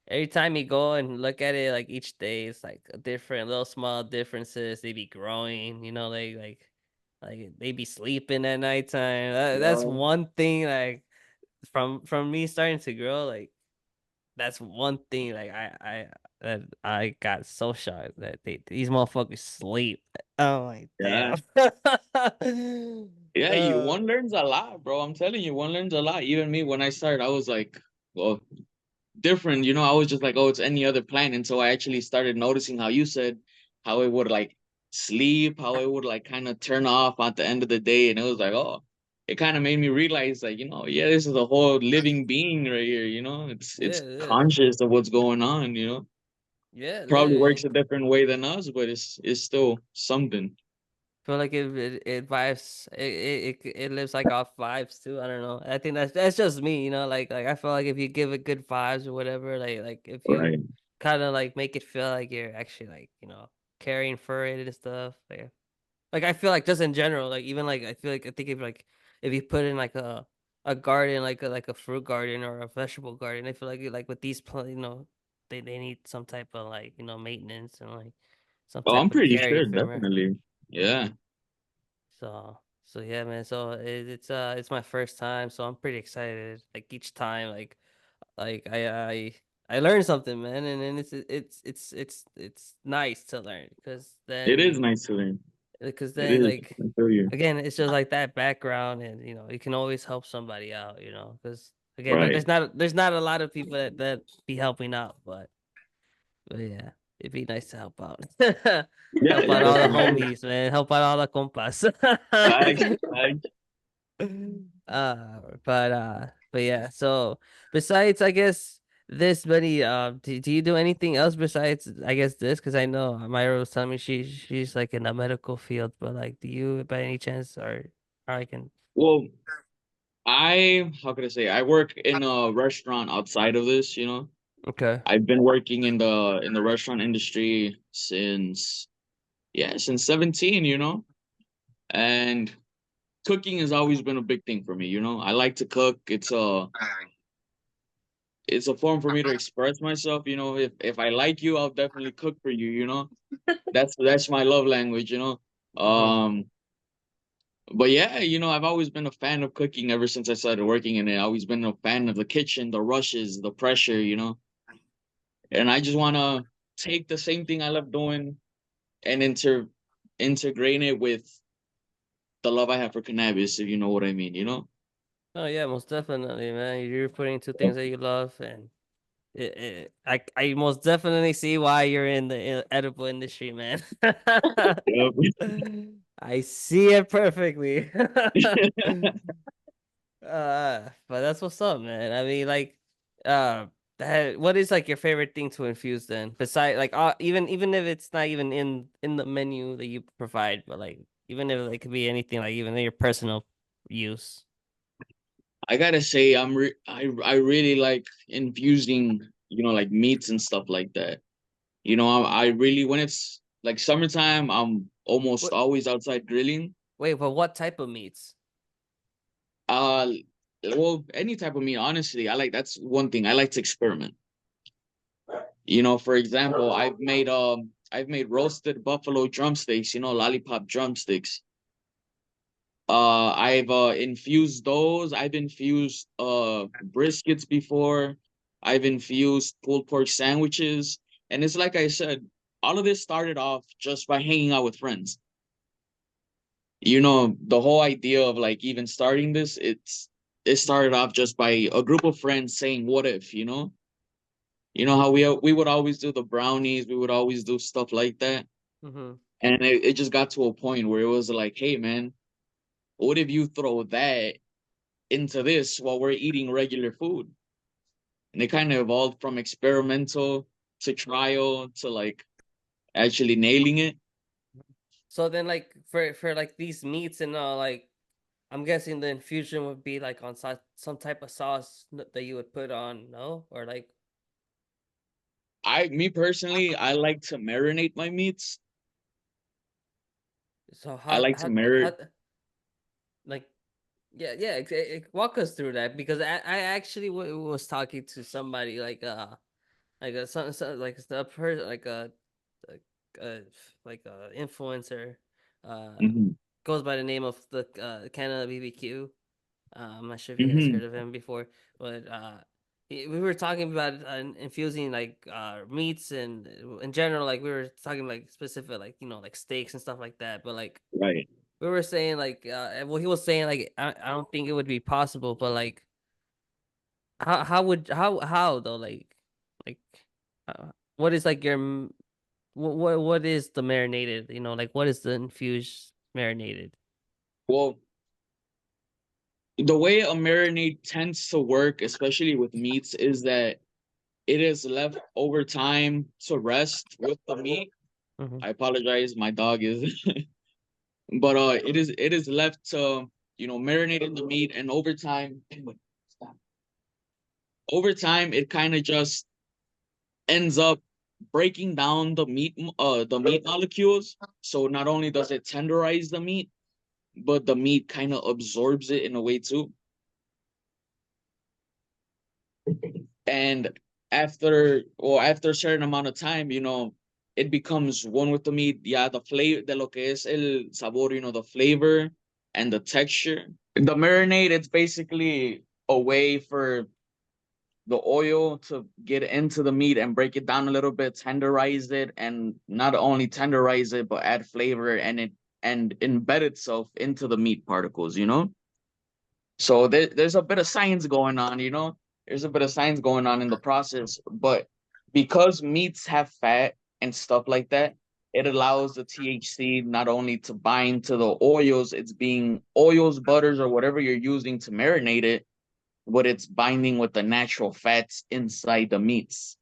every time you go and look at it, like each day it's like a different little small differences. They be growing, like they be sleeping at nighttime. That's Yeah. one thing like from me starting to grow, like that's one thing like I got so shocked that these motherfuckers sleep. Oh my Yeah. damn. Yeah, uh, one learns a lot, bro. I'm telling you, one learns a lot. Even me, when I started, I was like, well, different. I was just like, oh, it's any other plant until I actually started noticing how you said how it would like sleep, how it would like kind of turn off at the end of the day. And it was like, oh, it kind of made me realize like, yeah, this is a whole living being right here, yeah, it's yeah, conscious of what's going on, yeah, probably literally. works a different way than us, but it's still something. Feel like it vibes it lives like off vibes too. I don't know. I think that's just me, like I feel like if you give it good vibes or whatever, like if you Right. kind of like make it feel like you're actually like, caring for it and stuff. Like I feel like just in general, like even like I feel like I think if you put in like a garden, like a fruit garden or a vegetable garden, I feel like with these plants, they need some type of like, maintenance and like some Oh, I'm type of pretty caring sure, from her. definitely. Yeah. So yeah, man. So it's my first time, so I'm pretty excited. Like each time, like I learn something, man, and then it's nice to learn It is nice to learn. because It then is. like I feel you. again, it's just like that background, and you can always help somebody out, because again, Right. there's not a lot of people that be helping out, but yeah, it'd be nice to help out. Yeah, Help it out all the definitely is. homies, man. Help out all the compas. Facts, facts. But yeah. So besides, I guess this many, do you do anything else besides, I guess this? Because I know Myra was telling me she's like in the medical field, but like, do you by any chance or I can? Well, how could I say? I work in a restaurant outside of this. Okay. I've been working in the restaurant industry since 17. And cooking has always been a big thing for me. I like to cook. it's a form for me to express myself. You know, if I like you, I'll definitely cook for you. You know, that's my love language. You know, Mm-hmm. um, but yeah, you know, I've always been a fan of cooking ever since I started working in it. I've always been a fan of the kitchen, the rushes, the pressure. You know, and I just want to take the same thing I love doing and integrate it with the love I have for cannabis, if you know what I mean. You know. Oh yeah, most definitely, man. You're putting two things that you love, and I most definitely see why you're in the edible industry, man. Yep. I see it perfectly. But that's what's up, man. I mean, like, uh, what is like your favorite thing to infuse then? Besides, like, even if it's not even in the menu that you provide, but like, even if it could be anything, like even in your personal use. I gotta say, I really like infusing, you know, like meats and stuff like that. You know, I really when it's like summertime, I'm almost What? always outside grilling. Wait, but what type of meats? Uh, well, any type of meat, honestly, I like that's one thing I like to experiment. You know, for example, I've made roasted buffalo drumsticks, you know, lollipop drumsticks. I've infused those. I've infused briskets before. I've infused pulled pork sandwiches. And it's like I said, all of this started off just by hanging out with friends. You know, the whole idea of like even starting this, it started off just by a group of friends saying, "What if?" You know, how we would always do the brownies, we would always do stuff like that, Mm-hmm. and it just got to a point where it was like, "Hey, man, what if you throw that into this while we're eating regular food?" And it kind of evolved from experimental to trial to like actually nailing it. So then, like for like these meats and like I'm guessing the infusion would be like on some type of sauce that you would put on, no? Or like, Me personally, I like to marinate my meats. so I like to marinate. like, yeah, yeah, walk us through that because I actually was talking to somebody like a some like a person a like a influencer uh Hmm. goes by the name of the Canna BBQ. I'm not sure if you guys Hmm. heard of him before, but we were talking about infusing like meats and in general, like we were talking like specific, like like steaks and stuff like that. But like Right. we were saying, like well, he was saying like I don't think it would be possible, but like how though like what is like your what is the marinated? Like what is the infused marinated? Well, the way a marinade tends to work, especially with meats, is that it is left over time to rest with the meat. Mm-hmm. I apologize, my dog is, but it is left to marinate in the meat, and over time it kind of just ends up breaking down the meat molecules. So not only does it tenderize the meat, but the meat kind of absorbs it in a way too. And after a certain amount of time, it becomes one with the meat. Yeah, the flavor de lo que es el sabor, the flavor and the texture. The marinade, it's basically a way for the oil to get into the meat and break it down a little bit, tenderize it, and not only tenderize it, but add flavor and embed itself into the meat particles. So there's a bit of science going on, There's a bit of science going on in the process, but because meats have fat and stuff like that, it allows the THC not only to bind to the oils, it's being oils, butters, or whatever you're using to marinate it, but it's binding with the natural fats inside the meats.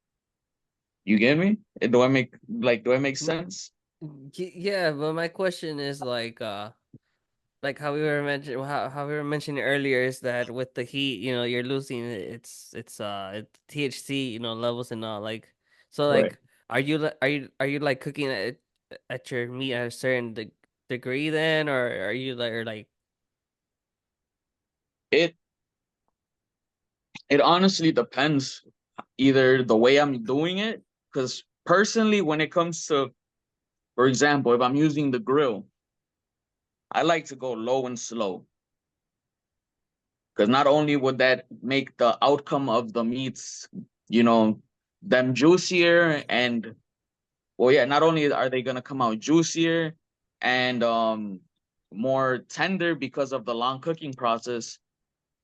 You get me? Do I make sense? Yeah, but my question is like how we were mentioning how we were mentioning earlier is that with the heat, you're losing THC, levels and all like so Right. like are you like cooking at your meat at a certain degree then or are you like or like It it honestly depends. either the way I'm doing it, because personally, when it comes to, for example, if I'm using the grill, I like to go low and slow. Because not only would that make the outcome of the meats, you know, them juicier and well, yeah, not only are they gonna come out juicier and more tender because of the long cooking process,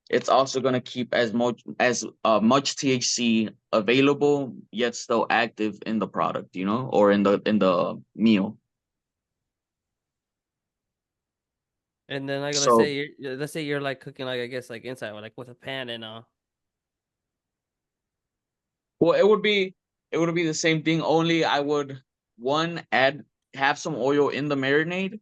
it's also gonna keep as much THC available yet still active in the product, you know, or in the meal. And then like So let's say you're like cooking like I guess like inside or like with a pan and well, it would be the same thing. Only I would one add have some oil in the marinade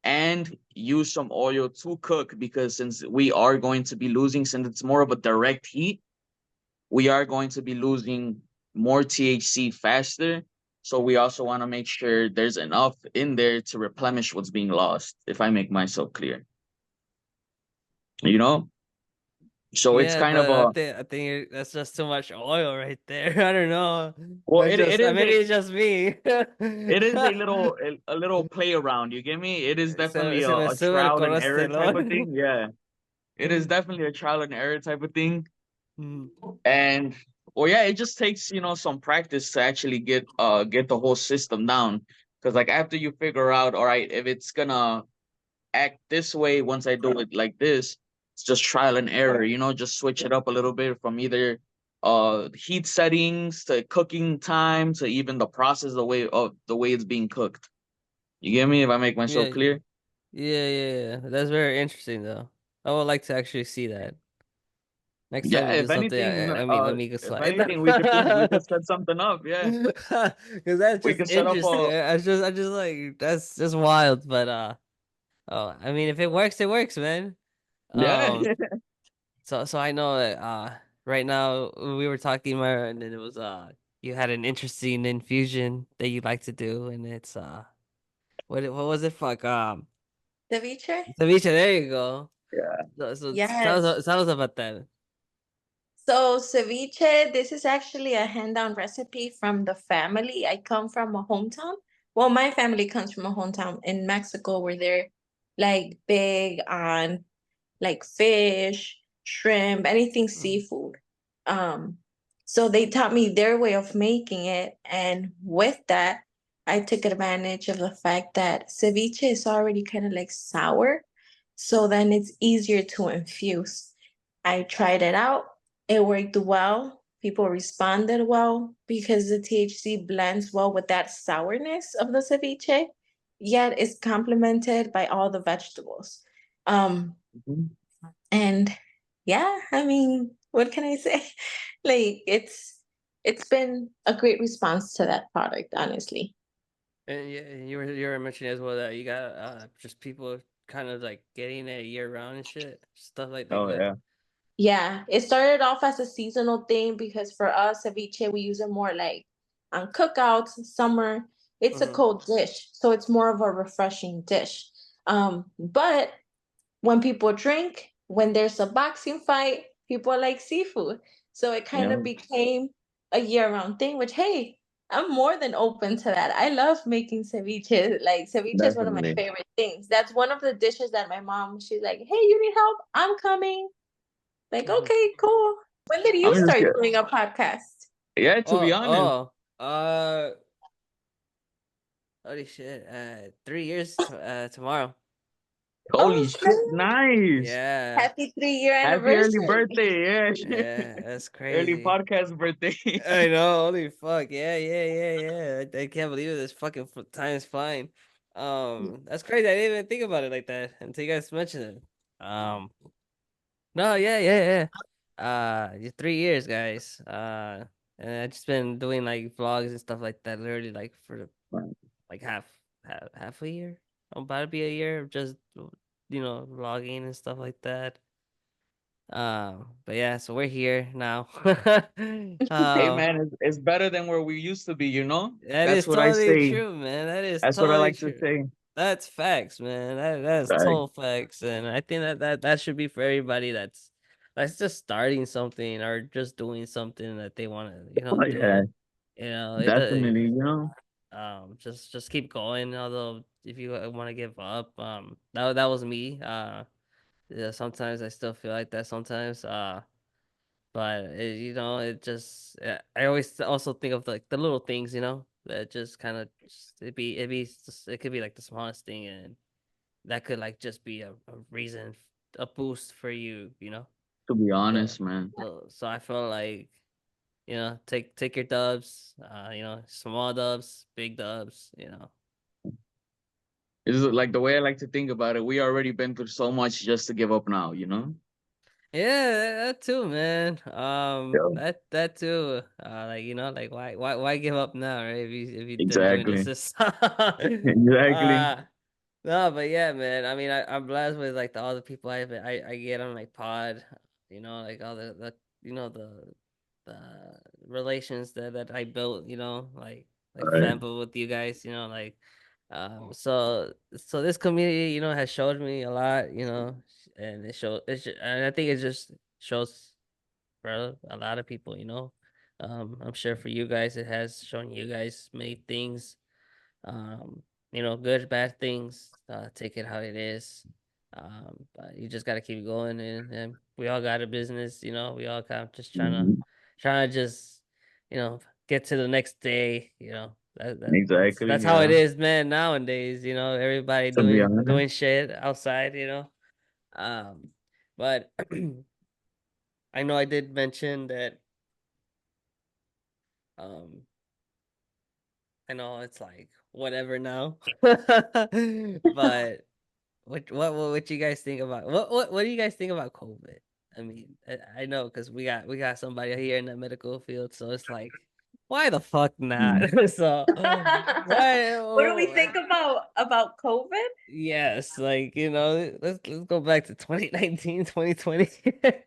and use some oil to cook because since we are going to be losing, since it's more of a direct heat, we are going to be losing more THC faster. So we also want to make sure there's enough in there to replenish what's being lost, if I make myself clear. You know? So it's yeah, kind of but a I think that's just too much oil right there. I don't know. well, That's it, it just is maybe a it's just me. it is a little play around, you get me? It is definitely Se me a sube el trial and error type of colesterol. thing. Yeah. It is definitely a trial and error type of thing. Mm. And well, yeah, it just takes some practice to actually get the whole system down. Because like after you figure out, all right, if it's gonna act this way once I do it like this, it's just trial and error. Just switch it up a little bit from either heat settings to cooking time to even the process the way it's being cooked. You get me? If I make myself Yeah, clear? yeah. That's very interesting though. I would like to actually see that. Next time Yeah. we do If something, anything, let me go if slide. anything, we could set something up. Yeah, Because that's we just could set up interesting. a I just like that's just wild. But oh, I mean, if it works, man. yeah. Um, so I know that right now we were talking about, and then it was you had an interesting infusion that you like to do, and it's what was it? Fuck Ceviche? ceviche. There you go. Yeah. So Yes. tell us about that. So ceviche, this is actually a hand-down recipe from the family. I come from a hometown. Well, my family comes from a hometown in Mexico where they're like big on like fish, shrimp, anything Mm. seafood. Um, so they taught me their way of making it, and with that, I took advantage of the fact that ceviche is already kind of like sour, so then it's easier to infuse. I tried it out. It worked well. People responded well because the THC blends well with that sourness of the ceviche, yet it's complemented by all the vegetables. Um, Mhm. and yeah, I mean, what can I say? Like it's been a great response to that product, honestly. And yeah, you were mentioning as well that you got just people kind of like getting it year round and shit, stuff like Oh that. yeah. Yeah, it started off as a seasonal thing because for us, ceviche, we use it more like on cookouts, summer. It's a Mm-hmm. cold dish, so it's more of a refreshing dish. But when people drink, when there's a boxing fight, people like seafood. So it kind Yeah. of became a year-round thing, which hey, I'm more than open to that. I love making ceviche. Like ceviche is one of my Definitely. favorite things. That's one of the dishes that my mom, she's like, "Hey, you need help? I'm coming." Like, Mm-hmm. okay, cool. When did you I'm just start good. doing a podcast? Yeah, to be honest. Holy shit, 3 years tomorrow. Oh, Holy shit, nice. Yeah, happy 3 year Happy early anniversary. birthday. Yeah. yeah, that's Early crazy. podcast birthday. I know, holy fuck, yeah. I can't believe it. This fucking time is flying. That's crazy. I didn't even think about it like that until you guys mentioned it. No, yeah. 3 years, guys. And I just been doing like vlogs and stuff like that. Literally, like for like half a year. I'm about to be a year of just vlogging and stuff like that. But yeah, so we're here now. Hey um, man, it's better than where we used to be, you know? that That's is what I totally say. true, man. That is That's what I totally like to true. say. That's facts, man. That's Right. total facts, and I think that should be for everybody that's just starting something or just doing something that they want to, Oh yeah, do. It does. definitely. You know, Just keep going. Although if you want to give up, that was me. Yeah, sometimes I still feel like that sometimes. But it just I always also think of like the little things, that just kind of it could be like the smallest thing, and that could like just be a reason, a boost for you. to be So honest, man. so I feel like take your dubs, small dubs, big dubs. It's like the way I like to think about it. We already been through so much just to give up now. You know. Yeah, that too, man. Yeah. That too. Like like why give up now, right? If you've been doing this Exactly. this Exactly. uh no, but yeah, man. I mean, I'm blessed with like all the people I get on my pod, like all the the relations that I built, like All right. family with you guys, like so this community, has showed me a lot, and and I think it just shows for a lot of people, I'm sure for you guys it has shown you guys many things, um, good, bad things. Take it how it is. But you just gotta keep going, and we all got a business. We all kind of just Mhm. trying to just, you know, get to the next day. That's Exactly. how it Yeah. is, man. Nowadays, everybody To be doing honest. shit outside. Um, but I know I did mention that. Um, I know it's like whatever now, but what you guys think about what do you guys think about COVID? I mean, I know because we got somebody here in the medical field, so it's like, why the fuck not? Mm. So why? What do we think about COVID? Yes, like let's go back to 2019, 2020. But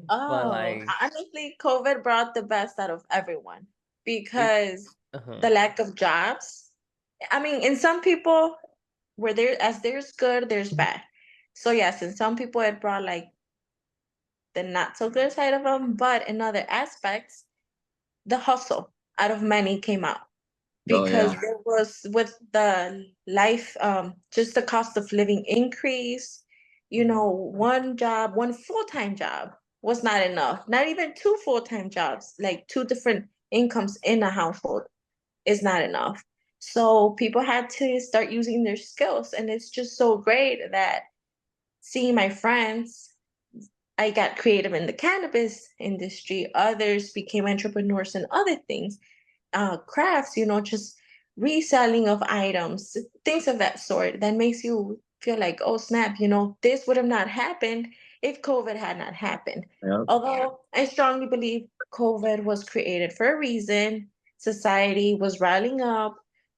Oh, like, honestly, COVID brought the best out of everyone it, because uh-huh. the lack of jobs. I mean, in some people, where there's good, there's bad. So yes, in some people it brought like the not so good side of them, but in other aspects, the hustle out of many came out Oh because yeah. there was with the life, just the cost of living increase. Mhm. One full-time job was not enough. Not even two full-time jobs, like two different incomes in a household is not enough. So people had to start using their skills, and it's just so great that seeing my friends, I got creative in the cannabis industry. Others became entrepreneurs in other things, crafts, just reselling of items, things of that sort. That makes you feel like, oh snap, this would have not happened if COVID had not happened. Yep. Although I strongly believe COVID was created for a reason, society was riling up.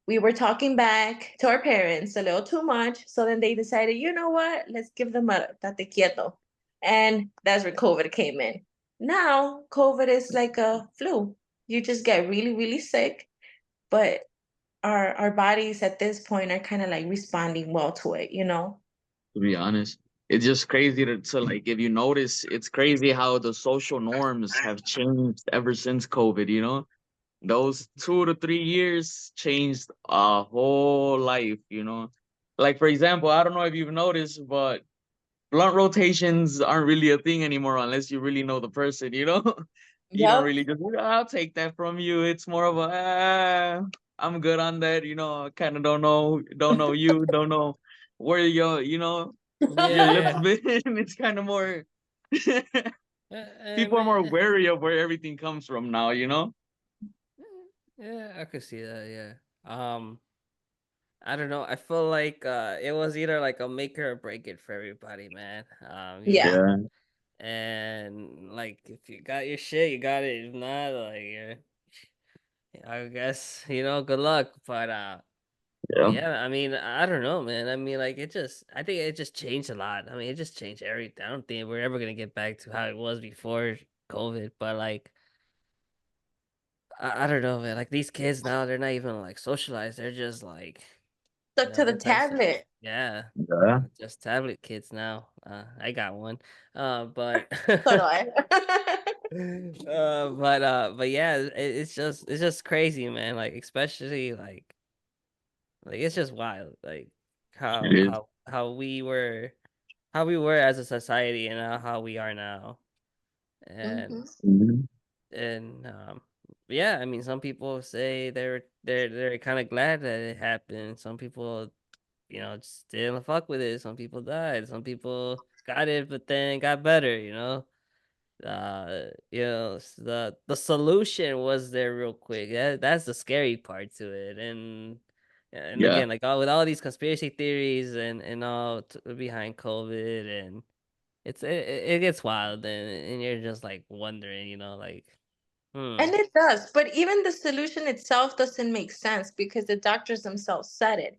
We were talking back to our parents a little too much. So then they decided, you know what? Let's give them a tate quieto. And that's where COVID came in. Now, COVID is like a flu. You just get really, really sick, but our bodies at this point are kind of like responding well to it. To be honest, it's just crazy to like if you notice, it's crazy how the social norms have changed ever since COVID. You know, those 2 to 3 years changed a whole life. You know, like for example, I don't know if you've noticed, but blunt rotations aren't really a thing anymore unless you really know the person, you know? You don't Yep. really just, I'll take that from you. It's more of a, I'm good on that, kind of don't know you, don't know where your lips Yeah, been. It's kind of more, yeah. people are more Man. wary of where everything comes from now, you know? Yeah, I could see that. Yeah. I don't know. I feel like it was either like a make or break it for everybody, man. Yeah. Yeah, And like if you got your shit, you got it. If not, like I guess good luck. But yeah, yeah, I mean, I don't know, man. I mean, like I think it just changed a lot. I mean, it just changed everything. I don't think we're ever gonna get back to how it was before COVID. But like, I don't know, man. Like these kids now, they're not even like socialized. They're just like Stuck Yeah, to the all types of tablet. yeah, Yeah, just tablet kids now. I got one. But So do I. but yeah, it's just crazy, man. Like especially like it's just wild, like it is. how we were as a society and how we are now, and Mhm. Mhm. and yeah, I mean, some people say they're kind of glad that it happened. Some people, just didn't fuck with it. Some people died. Some people got it, but then got better. The solution was there real quick. That's the scary part to it, and Yeah, again, like all with all these conspiracy theories and all behind COVID, and it gets wild, and you're just like wondering, like, hmm, And it does, but even the solution itself doesn't make sense because the doctors themselves said it.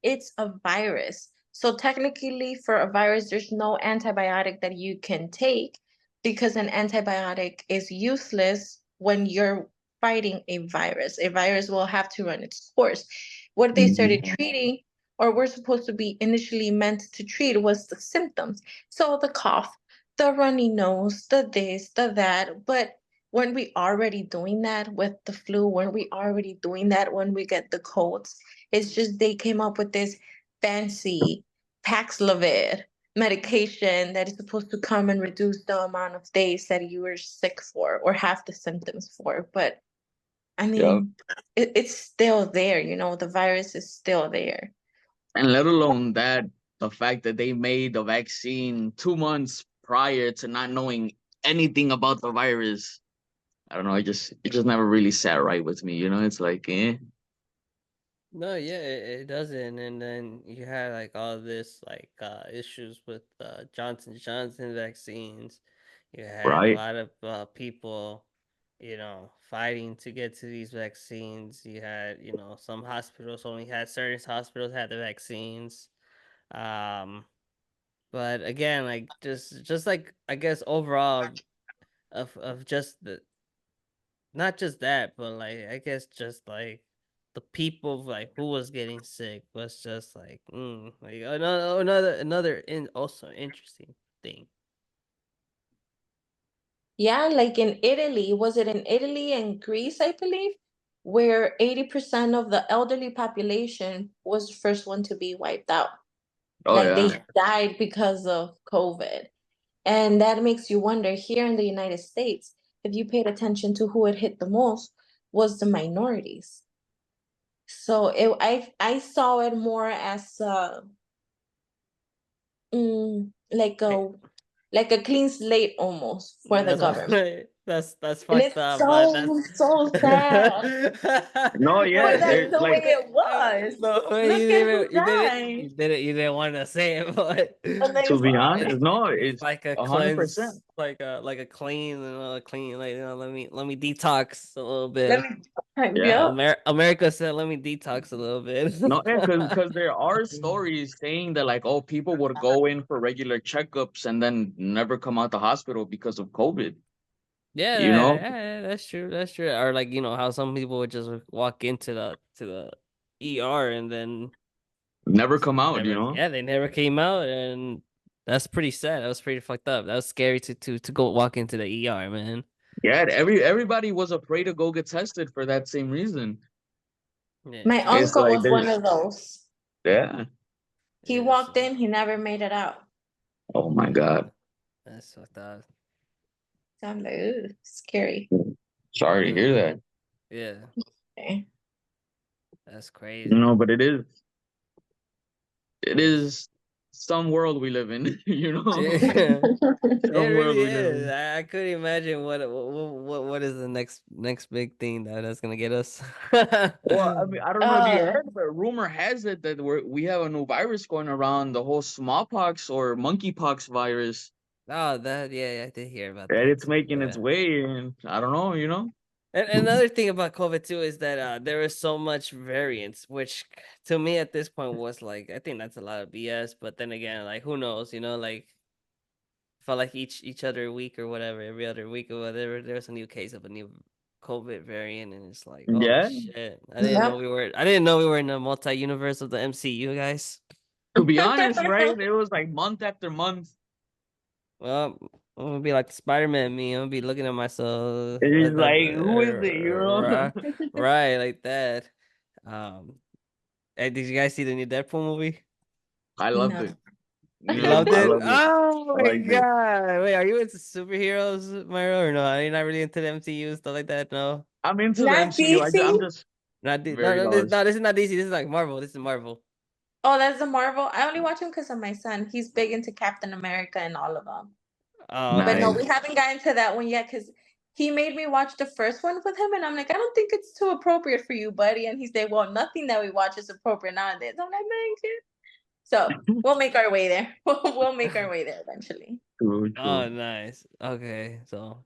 It's a virus. So technically for a virus there's no antibiotic that you can take because an antibiotic is useless when you're fighting a virus. A virus will have to run its course. What they hmm, started treating or were supposed to be initially meant to treat was the symptoms. So the cough, the runny nose, the this, the that, but weren't we already doing that with the flu? Weren't we already doing that when we get the colds? It's just they came up with this fancy Paxlovid medication that is supposed to come and reduce the amount of days that you were sick for or have the symptoms for. But I yeah. mean, it's still there, the virus is still there. And let alone that, the fact that they made the vaccine 2 months prior to not knowing anything about the virus. I don't know. It just never really sat right with me. It's like, no, yeah, it doesn't. And then you had like all this like issues with Johnson vaccines. You had a right, lot of people, fighting to get to these vaccines. You had, some hospitals only had certain hospitals had the vaccines. Um, but again, like just like I guess overall of just the not just that, but like I guess just like the people like who was getting sick was just like like another also interesting thing. Yeah, like in Italy, was it in Italy and Greece, I believe, where 80% of the elderly population was the first one to be wiped out. oh Like yeah, they died because of COVID. And that makes you wonder here in the United States, if you paid attention to who it hit the most, was the minorities. So I saw it more as like Hey, a clean slate almost for the that's government. that's And fucked it's up, but so, so sad. no, But yeah, that's they're the way like, it was. no, Look at who died. you didn't want to say it, but And then to be fine. honest, no, it's it's like a 100%. cleanse, like a clean, clean, like let me detox a little Let bit. me Yeah, yep. America said, let me detox a little bit. no, yeah, because there are stories saying that, like, oh, people would go in for regular checkups and then never come out the hospital because of COVID. Yeah, You know, that's true. That's true. Or like how some people would just walk into the ER and then never come out. never, yeah, they never came out, and that's pretty sad. That was pretty fucked up. That was scary to go walk into the ER, man. Yeah, everybody was afraid to go get tested for that same reason. Yeah, My It's uncle like was one there's, of those. yeah. He yeah. walked So in, he never made it out. Oh my yeah, God. that's fucked up. So I'm like, ooh, scary. Sorry to hear Mm, that. yeah, Okay. that's crazy. But it Yes. is some world we live in. Yeah. It Some world really we live is. in. I couldn't imagine what is the next big thing that's gonna get us. Well, I mean, I don't know if you uh heard, but rumor has it that we have a new virus going around, the whole smallpox or monkeypox virus, Oh, that yeah, I did hear about and that it's too. making its Yeah. way. And I don't know. And another thing about COVID too is that there is so much variance, which to me at this point was like I think that's a lot of BS. But then again, like who knows? Like felt like each other week or whatever, every other week or whatever, there's a new case of a new. COVID variant, and it's like, oh Yeah. shit, Yep. I didn't know we were in the multi universe of the MCU, guys. To be honest, right? It was like month after month. Well, I'm gonna be like Spider-Man. Me, I'm gonna be looking at myself It's like that, like, who is it? You know? right, like that. Um, hey, did you guys see the new Deadpool movie? I loved No. it. You loved I it? loved it. Oh I my liked it. god! Wait, are you into superheroes, Myro, or no? Are you not really into the MCU stuff like that? No, I'm into the Not MCU. I'm DC. just not no, very no, lost. no. This is not DC. This is like Marvel. This is Marvel. Oh, that's the Marvel. I only watch him because of my son. He's big into Captain America and all of them. Oh, But no, okay. Nice. we haven't gotten to that one yet because he made me watch the first one with him, and I'm like, I don't think it's too appropriate for you, buddy. And he said, well, nothing that we watch is appropriate nowadays. I'm like, man, kid. So we'll make our way there. We'll make our way there eventually. True, Oh, true. nice. Okay, so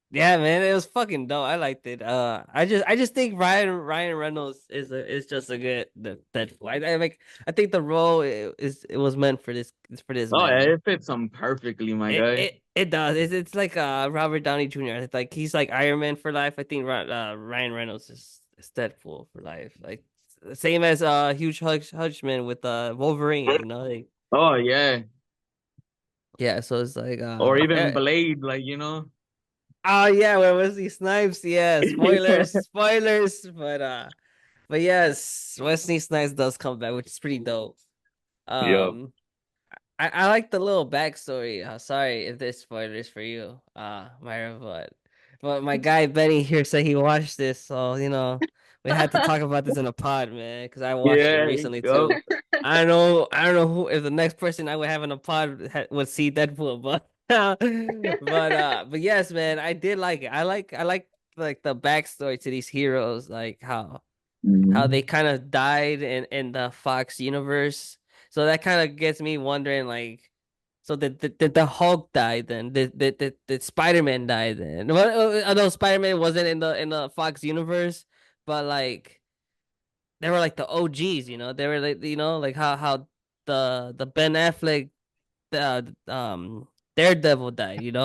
yeah, man, it was fucking dope. I liked it. I just think Ryan Reynolds is just a good Deadpool. I think the role it was meant for this Oh, yeah, man. it fits him perfectly, my guy. It does. It's like Robert Downey Jr. It's like he's like Iron Man for life. I think Ryan Reynolds is Deadpool for life. Like same as Huge Hudgman with Wolverine. You know, like Oh, yeah. yeah. So it's like Or even Blade, like, you know? oh yeah, where was he? Snipes, yeah. Spoilers, but yes, Wesley Snipes does come back, which is pretty dope. Yep. Um, I like the little backstory. Sorry if there's spoilers for you, Myra, but my guy Benny here said he watched this, so we had to talk about this in a pod, man, because I watched it Yeah, recently yep. too. I don't know who if the next person I would have in a pod would see Deadpool, but but yes, man, I did like it. I like the backstory to these heroes, like how they Mhm. kind of died in the Fox universe. So that kind of gets me wondering, like, so did the Hulk die then? Did Spider-Man die then? Well, I know Spider-Man wasn't in the Fox universe, but like they were like the OGs, They were like like how the Ben Affleck Daredevil died,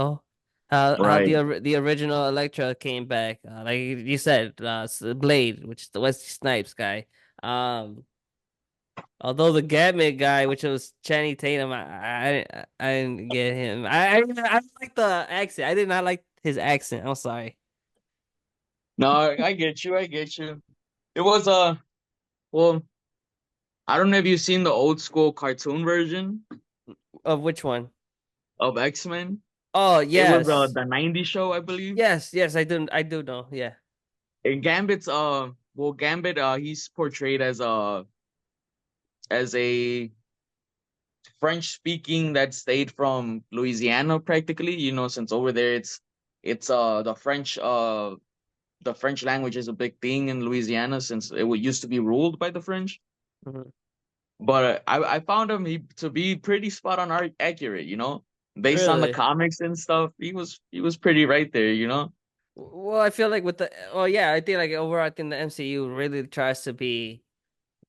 how Right. the original Elektra came back, like you said, Blade, which is the Wesley Snipes guy. Um, Although the Gatman guy, which was Channing Tatum, I didn't get him. I didn't like the accent. I did not like his accent. I'm sorry. No, I get you. I get you. It was well, I don't know if you've seen the old school cartoon version Of which one? of X-Men. Oh It was yes, the '90s show, I believe. yes. I do know. Yeah. And Gambit's well, Gambit he's portrayed as a French speaking that stayed from Louisiana practically, since over there it's the French language is a big thing in Louisiana since used to be ruled by the French. Mhm. But I found him to be pretty spot on accurate, based on the Really? comics and stuff. He was pretty right there. Well, I feel like with the yeah, I think like overall, I think the MCU really tries to be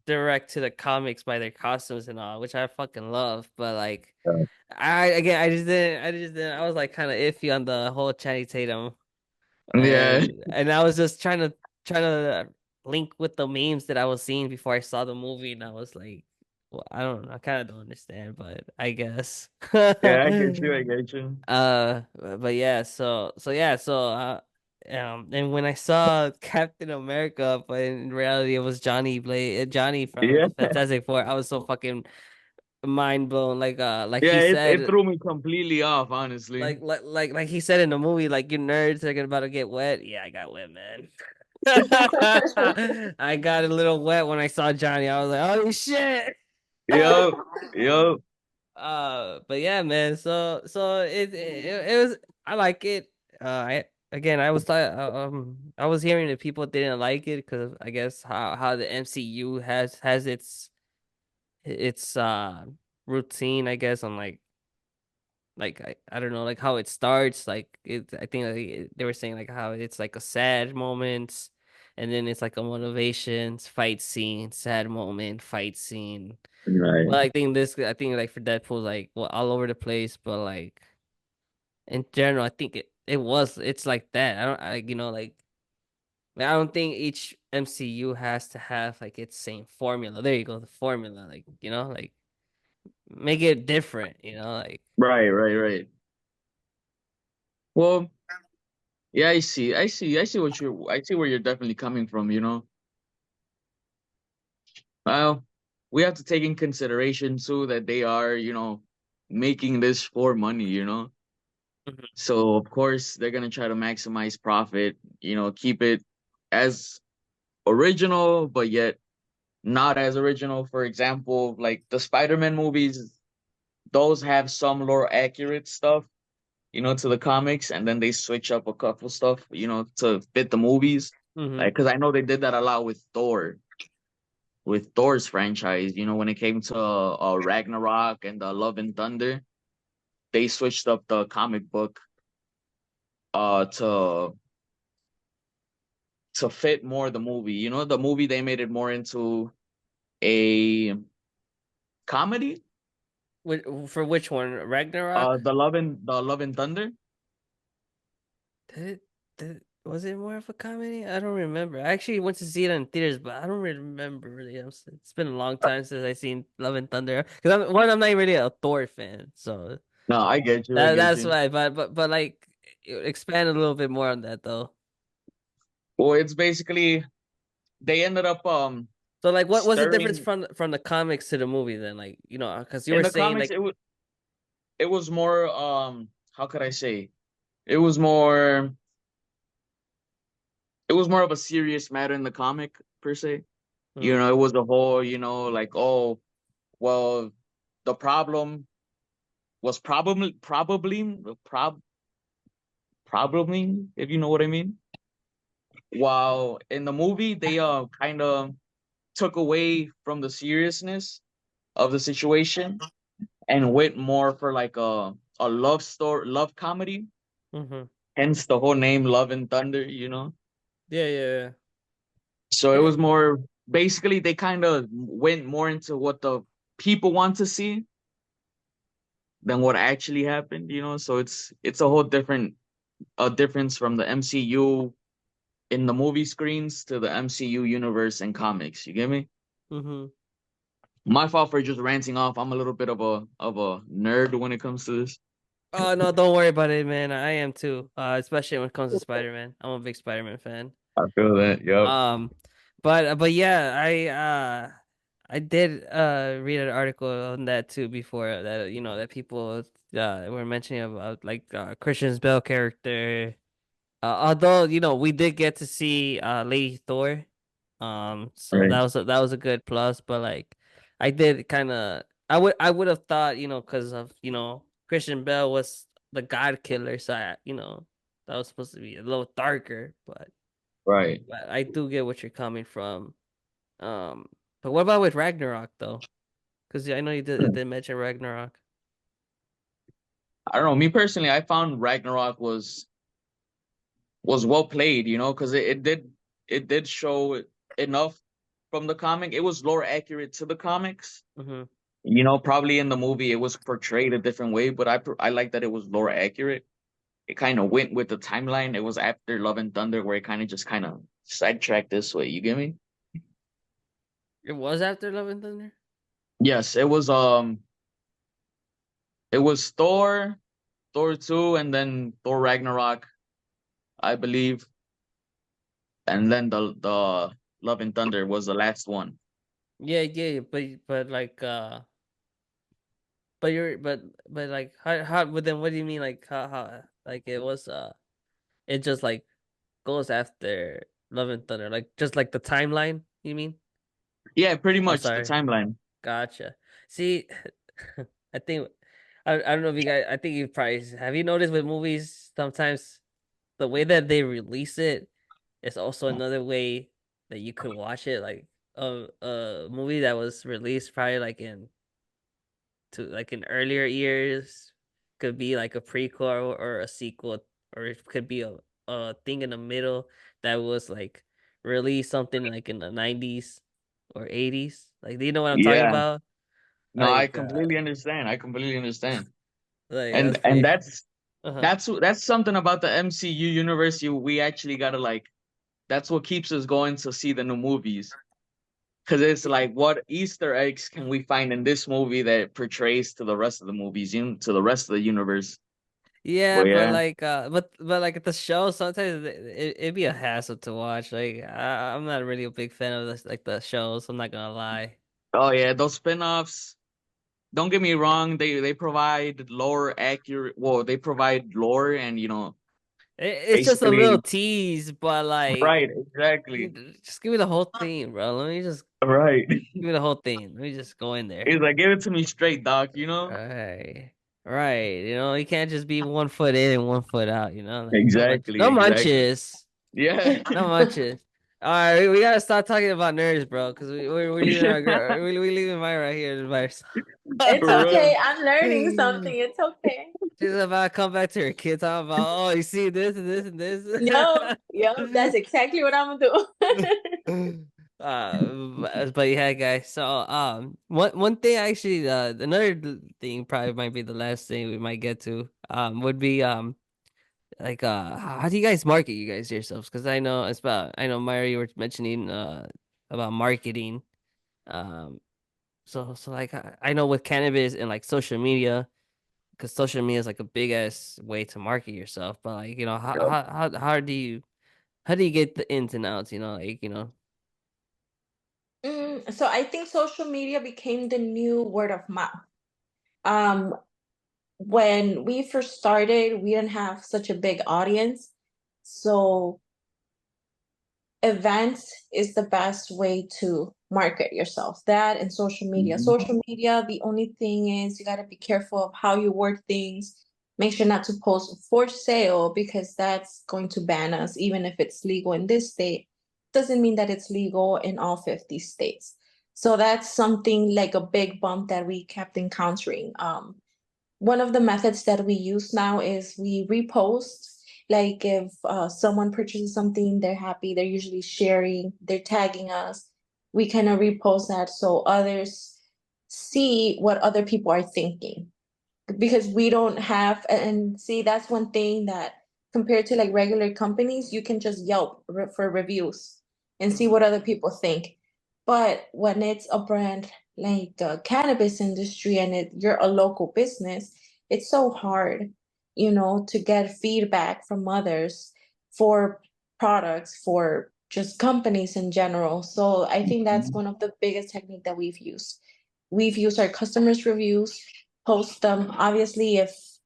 direct to the comics by their costumes and all, which I fucking love. But like, Yeah. I just didn't. I was like kind of iffy on the whole Channing Tatum, Yeah, and I was just trying to link with the memes that I was seeing before I saw the movie, and I was like, well, I don't know, I kind of don't understand, but I guess. yeah, I get you. I get you. But yeah, and when I saw Captain America, but in reality it was Johnny from Yeah, the Fantastic Four, I was so fucking mind blown. Like yeah. he It said, threw me completely off, honestly. like he said in the movie, like you nerds are about to get wet. Yeah, I got wet, man. I got a little wet when I saw Johnny. I was like, holy shit. Yep, yep. But yeah, man. So it was. I like it. I again, I was hearing that people didn't like it because I guess how the MCU has its routine. I guess on like I don't know like how it starts. Like it, I think they were saying like how it's like a sad moment, and then it's like a motivations fight scene, sad moment, fight scene. Right. Well, I think like for Deadpool, like well, all over the place, but like in general, I think it's like that. I don't, like I don't think each MCU has to have like its same formula. There you go, the formula. Like, like make it different, like Right, right, right. Well, yeah, I see I see where you're definitely coming from, you know. Well, we have to take in consideration too that they are, you know, making this for money, you know. Mhm. So of course they're gonna try to maximize profit, you know, keep it as original, but yet not as original. For example, like the Spider-Man movies, those have some lore accurate stuff, you know, to the comics, and then they switch up a couple stuff, you know, to fit the movies. Mhm. Like, because I know they did that a lot with Thor's franchise. You know, when it came to Ragnarok and Love and Thunder, they switched up the comic book to fit more the movie. You know, the movie they made it more into a comedy. For which one? Ragnarok? The Love and Thunder. Did it, was it more of a comedy? I don't remember. I actually went to see it in theaters, but I don't really remember really. It's been a long time since I seen Love and Thunder. Because I'm not really a Thor fan, so No, I get you. I get that's you. why. But like, expand a little bit more on that though. Well, it's basically they ended up So like, what was the difference stirring from the comics to the movie then? Like, because you in were the saying comics. like, It was more how could I say? It was more it was more of a serious matter in the comic per se. You mm, know, it was the whole, you know, like, oh, well, the problem was probably, if you know what I mean. While in the movie they kind of took away from the seriousness of the situation and went more for like a love story, love comedy. mm-hmm. Hence the whole name Love and Thunder, you know. Yeah, yeah, So it yeah. was more basically they kind of went more into what the people want to see than what actually happened, you know. So it's a whole different a difference from the MCU in the movie screens to the MCU universe and comics. You get me? Mm-hmm. My fault for just ranting off. I'm a little bit of a nerd when it comes to this. Oh no, don't worry about it, man. I am too. Especially when it comes to Spider-Man. I'm a big Spider-Man fan. I feel that. Yep. Um, but yeah, I did read an article on that too before that that people were mentioning about like Christian's Bale character. Although we did get to see Lady Thor, so Right. that was a good plus. But like, I did kind of I would have thought because of Christian Bale was the God Killer, so that was supposed to be a little darker. Right. But I do get what you're coming from. Um, but what about with Ragnarok though? Because I know you did mention Ragnarok. I don't know. Me personally, I found Ragnarok was well played, you know, because it did show enough from the comic. It was lore accurate to the comics. Mm-hmm. You know, probably in the movie it was portrayed a different way, but I like that it was lore accurate. It kind of went with the timeline. It was after Love and Thunder where it kind of just kind of sidetracked this way. You get me? It was after Love and Thunder. Yes, it was Thor 2 and then Thor Ragnarok, I believe. And then the Love and Thunder was the last one. Yeah, yeah, but like but you're but like how but then what do you mean like how like it was it just like goes after Love and Thunder like just like the timeline you mean? Yeah, pretty Oh, much the sorry. timeline. Gotcha. See, I think I don't know if you guys. I think you probably have you noticed with movies sometimes the way that they release it is also another way that you could watch it. Like a movie that was released probably like in earlier years could be like a prequel or a sequel, or it could be a thing in the middle that was like released something like in the 90s or 80s. Like, do you know what I'm talking Yeah. about? No, I Like, completely understand. I completely understand. that's And pretty. Uh-huh. that's something about the MCU universe we actually gotta like That's what keeps us going to see the new movies. Because it's like, what Easter eggs can we find in this movie that portrays to the rest of the movies, to the rest of the universe? Yeah, But but yeah. like, but like at the show, sometimes it'd be a hassle to watch. Like, I'm not really a big fan of this, like the shows. I'm not gonna lie. Oh yeah, those spin-offs. Don't get me wrong, they provide lore accurate. Well, they provide lore and It's just a little basically tease, but like, right, exactly. just give me the whole thing, bro. Let me just Right. give me the whole thing. Let me just go in there. He's like, give it to me straight, Doc. Right, right. You can't just be 1 foot in and 1 foot out. Like no munch, Exactly, no exactly. munches, Yeah. no munches. All right, we gotta stop talking about nerds, bro, because we're leaving our girl, we leaving Maya right here by herself. It's For real. okay. I'm learning something. It's okay. She's about to come back to her kids talking about, oh, you see this and this and Yo, yo, that's this. exactly what I'm gonna do. But yeah, guys. So one thing actually, another thing probably might be the last thing we might get to, would be like how do you guys market you guys yourselves? Because I know Myra, you were mentioning about marketing. Um, so like I know with cannabis and like social media, because social media is like a big ass way to market yourself. But like Yep. how do you get the ins and outs? Like So I think social media became the new word of mouth. Um, when we first started, we didn't have such a big audience. So events is the best way to market yourself. That and social media. Mhm. Social media, the only thing is you got to be careful of how you word things. Make sure not to post for sale because that's going to ban us, even if it's legal in this state. Doesn't mean that it's legal in all 50 states. So that's something like a big bump that we kept encountering. One of the methods that we use now is we repost. Like if someone purchases something, they're happy, they're usually sharing, they're tagging us. We kind of repost that so others see what other people are thinking because we don't have, and see, that's one thing that compared to like regular companies, you can just Yelp for reviews and see what Mhm. other people think. But when it's a brand like the cannabis industry and you're a local business, it's so hard, to get feedback from others for products, for just companies in general. So I think that's Mhm. one of the biggest technique that we've used. We've used our customers' reviews, post them. Obviously, if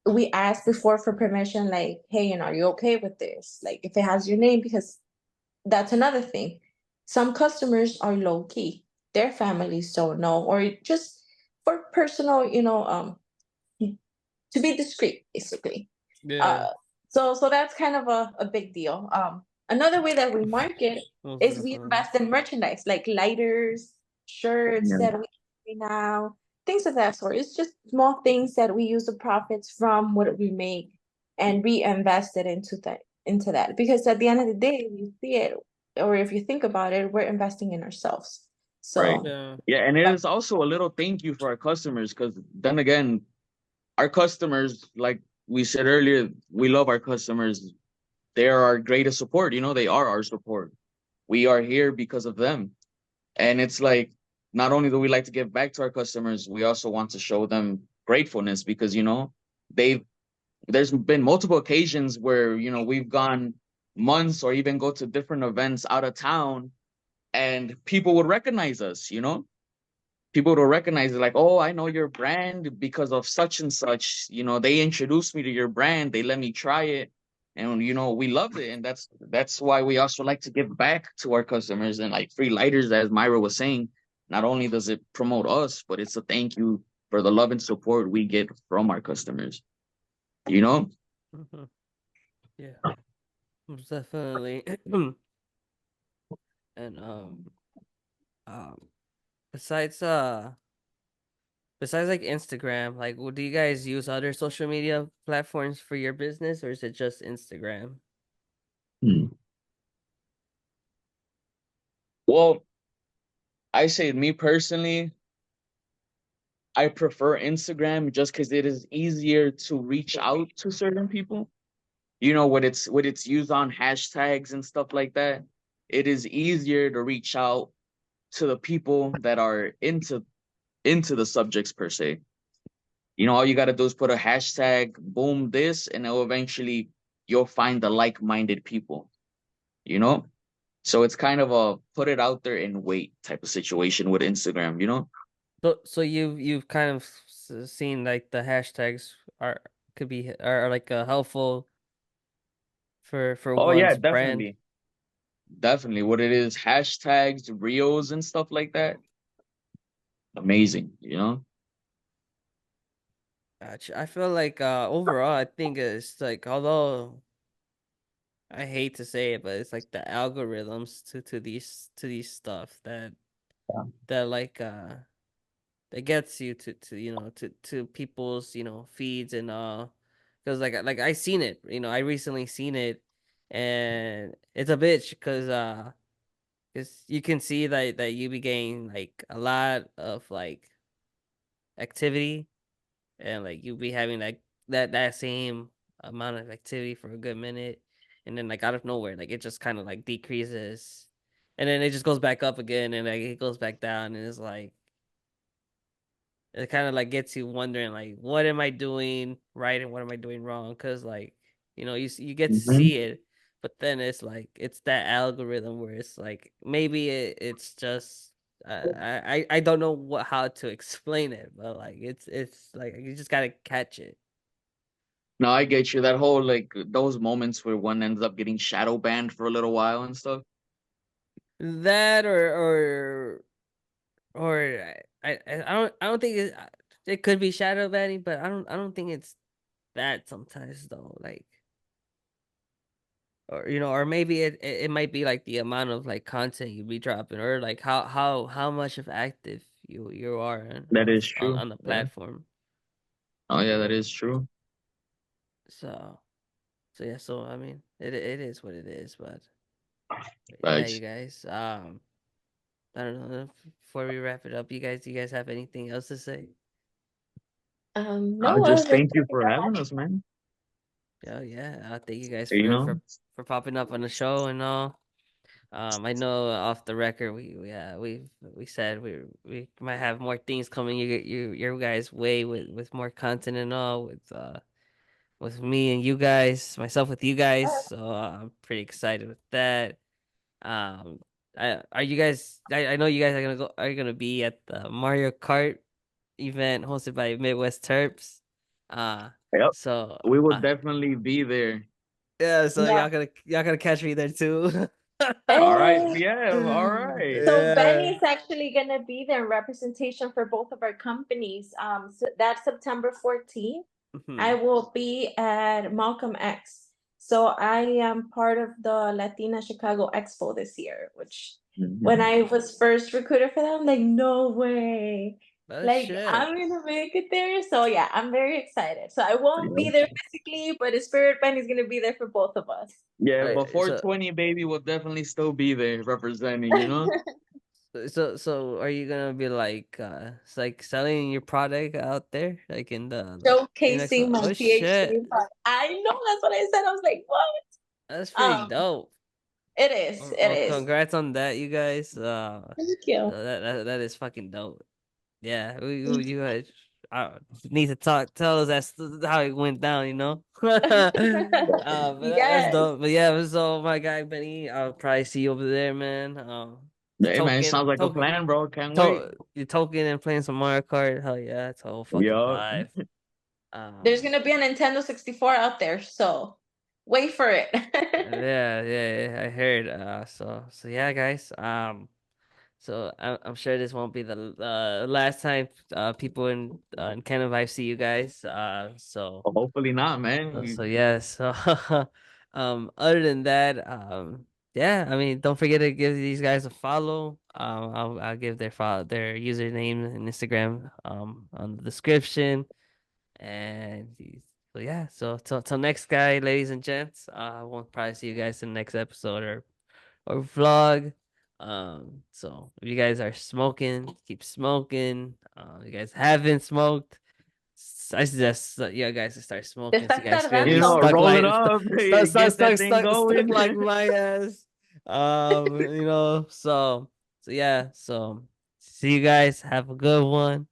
we ask before for permission, like, hey, are you okay with this? Like, if it has your name, because that's another thing. Some customers are low key, their families don't know, or just for personal, to be discreet, basically. Yeah, Uh, so that's kind of a big deal. Another way that we market most is we definitely. invest in merchandise like lighters, shirts Yeah. that we carry now, things of that sort. It's just small things that we use the profits from what we make and reinvest it into that. Because at the end of the day, if you see it, or if you think about it, we're investing in ourselves. Right. So Yeah. Yeah, and it is also a little thank you for our customers because then again, our customers, like we said earlier, we love our customers. They are our greatest support. They are our support. We are here because of them. And it's like, not only do we like to give back to our customers, we also want to show them gratefulness because, they've, there's been multiple occasions where, we've gone months or even go to different events out of town and people would recognize us. People will recognize it like, oh, I know your brand because of such and such. They introduced me to your brand. They let me try it. And we loved it. And that's why we also like to give back to our customers and like free lighters, as Myra was saying. Not only does it promote us, but it's a thank you for the love and support we get from our customers. You know? Mhm. Yeah, most definitely. And um besides besides like Instagram, like do you guys use other social media platforms for your business or is it just Instagram? Hmm. Well, I say me personally, I prefer Instagram just because it is easier to reach out to certain people. with its use on hashtags and stuff like that, it is easier to reach out to the people that are into the subjects per se. All you gotta do is put a hashtag, boom, this, and it'll eventually you'll find the like-minded people. You know, so it's kind of a put it out there and wait type of situation with Instagram. So you've kind of seen like the hashtags could be are like helpful for Oh yeah, one's brand. definitely, definitely. What it is, hashtags, reels, and stuff like that. Amazing. Gotcha. I feel like overall I think it's like, although I hate to say it, but it's like the algorithms to these stuff that like that gets you to to people's feeds and because like I seen it, I recently seen it, and it's a bitch because you can see that you be getting like a lot of like activity, and like you be having like that same amount of activity for a good minute, and then like out of nowhere like it just kind of like decreases, and then it just goes back up again, and like it goes back down, and it's like it kind of like gets you wondering like what am I doing right and what am I doing wrong, because like you get to Hmm. see it, but then it's like it's that algorithm where it's like maybe it's just I don't know how to explain it, but like it's like you just gotta catch it. No, I get you. That whole like those moments where one ends up getting shadow banned for a little while and stuff. That or I don't think it could be shadow banning, but I don't think it's that sometimes though, like, or or maybe it might be like the amount of like content you be dropping, or like how much of active you are That is true. on the Yeah. platform. Oh yeah, that is true. So yeah, so I mean it is what it is, but yeah, you Thanks. guys, I don't know, before we wrap it up, you guys have anything else to say? I'll No, just other thank you for having us, man. Oh yeah, thank you guys You for know, popping up on the show and all. I know off the record we said we might have more things coming your guys' way with more content and all, with me and you guys, myself with you guys. So I'm pretty excited with that. Um, are you guys? I know you guys are you gonna be at the Mario Kart event hosted by Midwest Terps. Uh, yep, so we will uh, definitely be there. yeah, so yeah. y'all gonna catch me there too. All right, Hey. yeah, all right. So Yeah. Benny's actually gonna be there in representation for both of our companies. So that's September 14th. I Mhm. will be at Malcolm X. So I am part of the Latina Chicago Expo this year, which when Mhm. I was first recruited for that, I'm like, no way. Oh Like shit. I'm gonna make it there. So yeah, I'm very excited. So I won't be Yeah, there physically, but the Spirit Band is gonna be there for both of us. yeah, but Alright, so 420 baby will definitely still be there representing. so are you gonna be like it's like selling your product out there like in the your next Showcasing one? my Oh shit. PhD part. I know that's what I said. I was like, what? That's pretty dope. It is. It Well, is. congrats on that, you guys. Thank you. That is fucking dope. Yeah, you guys need to tell us how it went down, but that's Yes. dope. But yeah, so my guy Benny, I'll probably see you over there, man. Hey man, sounds like a plan, bro. Can't wait. You token and playing some Mario Kart. Hell yeah, it's a whole fucking Yup. vibe. There's Um, gonna be a Nintendo 64 out there, so wait for it. yeah, I heard. So yeah, guys. So I'm sure this won't be the last time people in Canna Vibe see you guys. Hopefully not, man. So yeah. So other than that, yeah. I mean, don't forget to give these guys a follow. I'll give their username and Instagram on the description. And so yeah. So till next guy, ladies and gents. I won't probably see you guys in the next episode or vlog. So if you guys are smoking, keep smoking. You guys haven't smoked, I suggest that you guys to start Te smoking. So you estás guys get You know, tardando. stuck roll it like up, stuck get that thing stuck going. like my ass. You know. So yeah. So see you guys. Have a good one.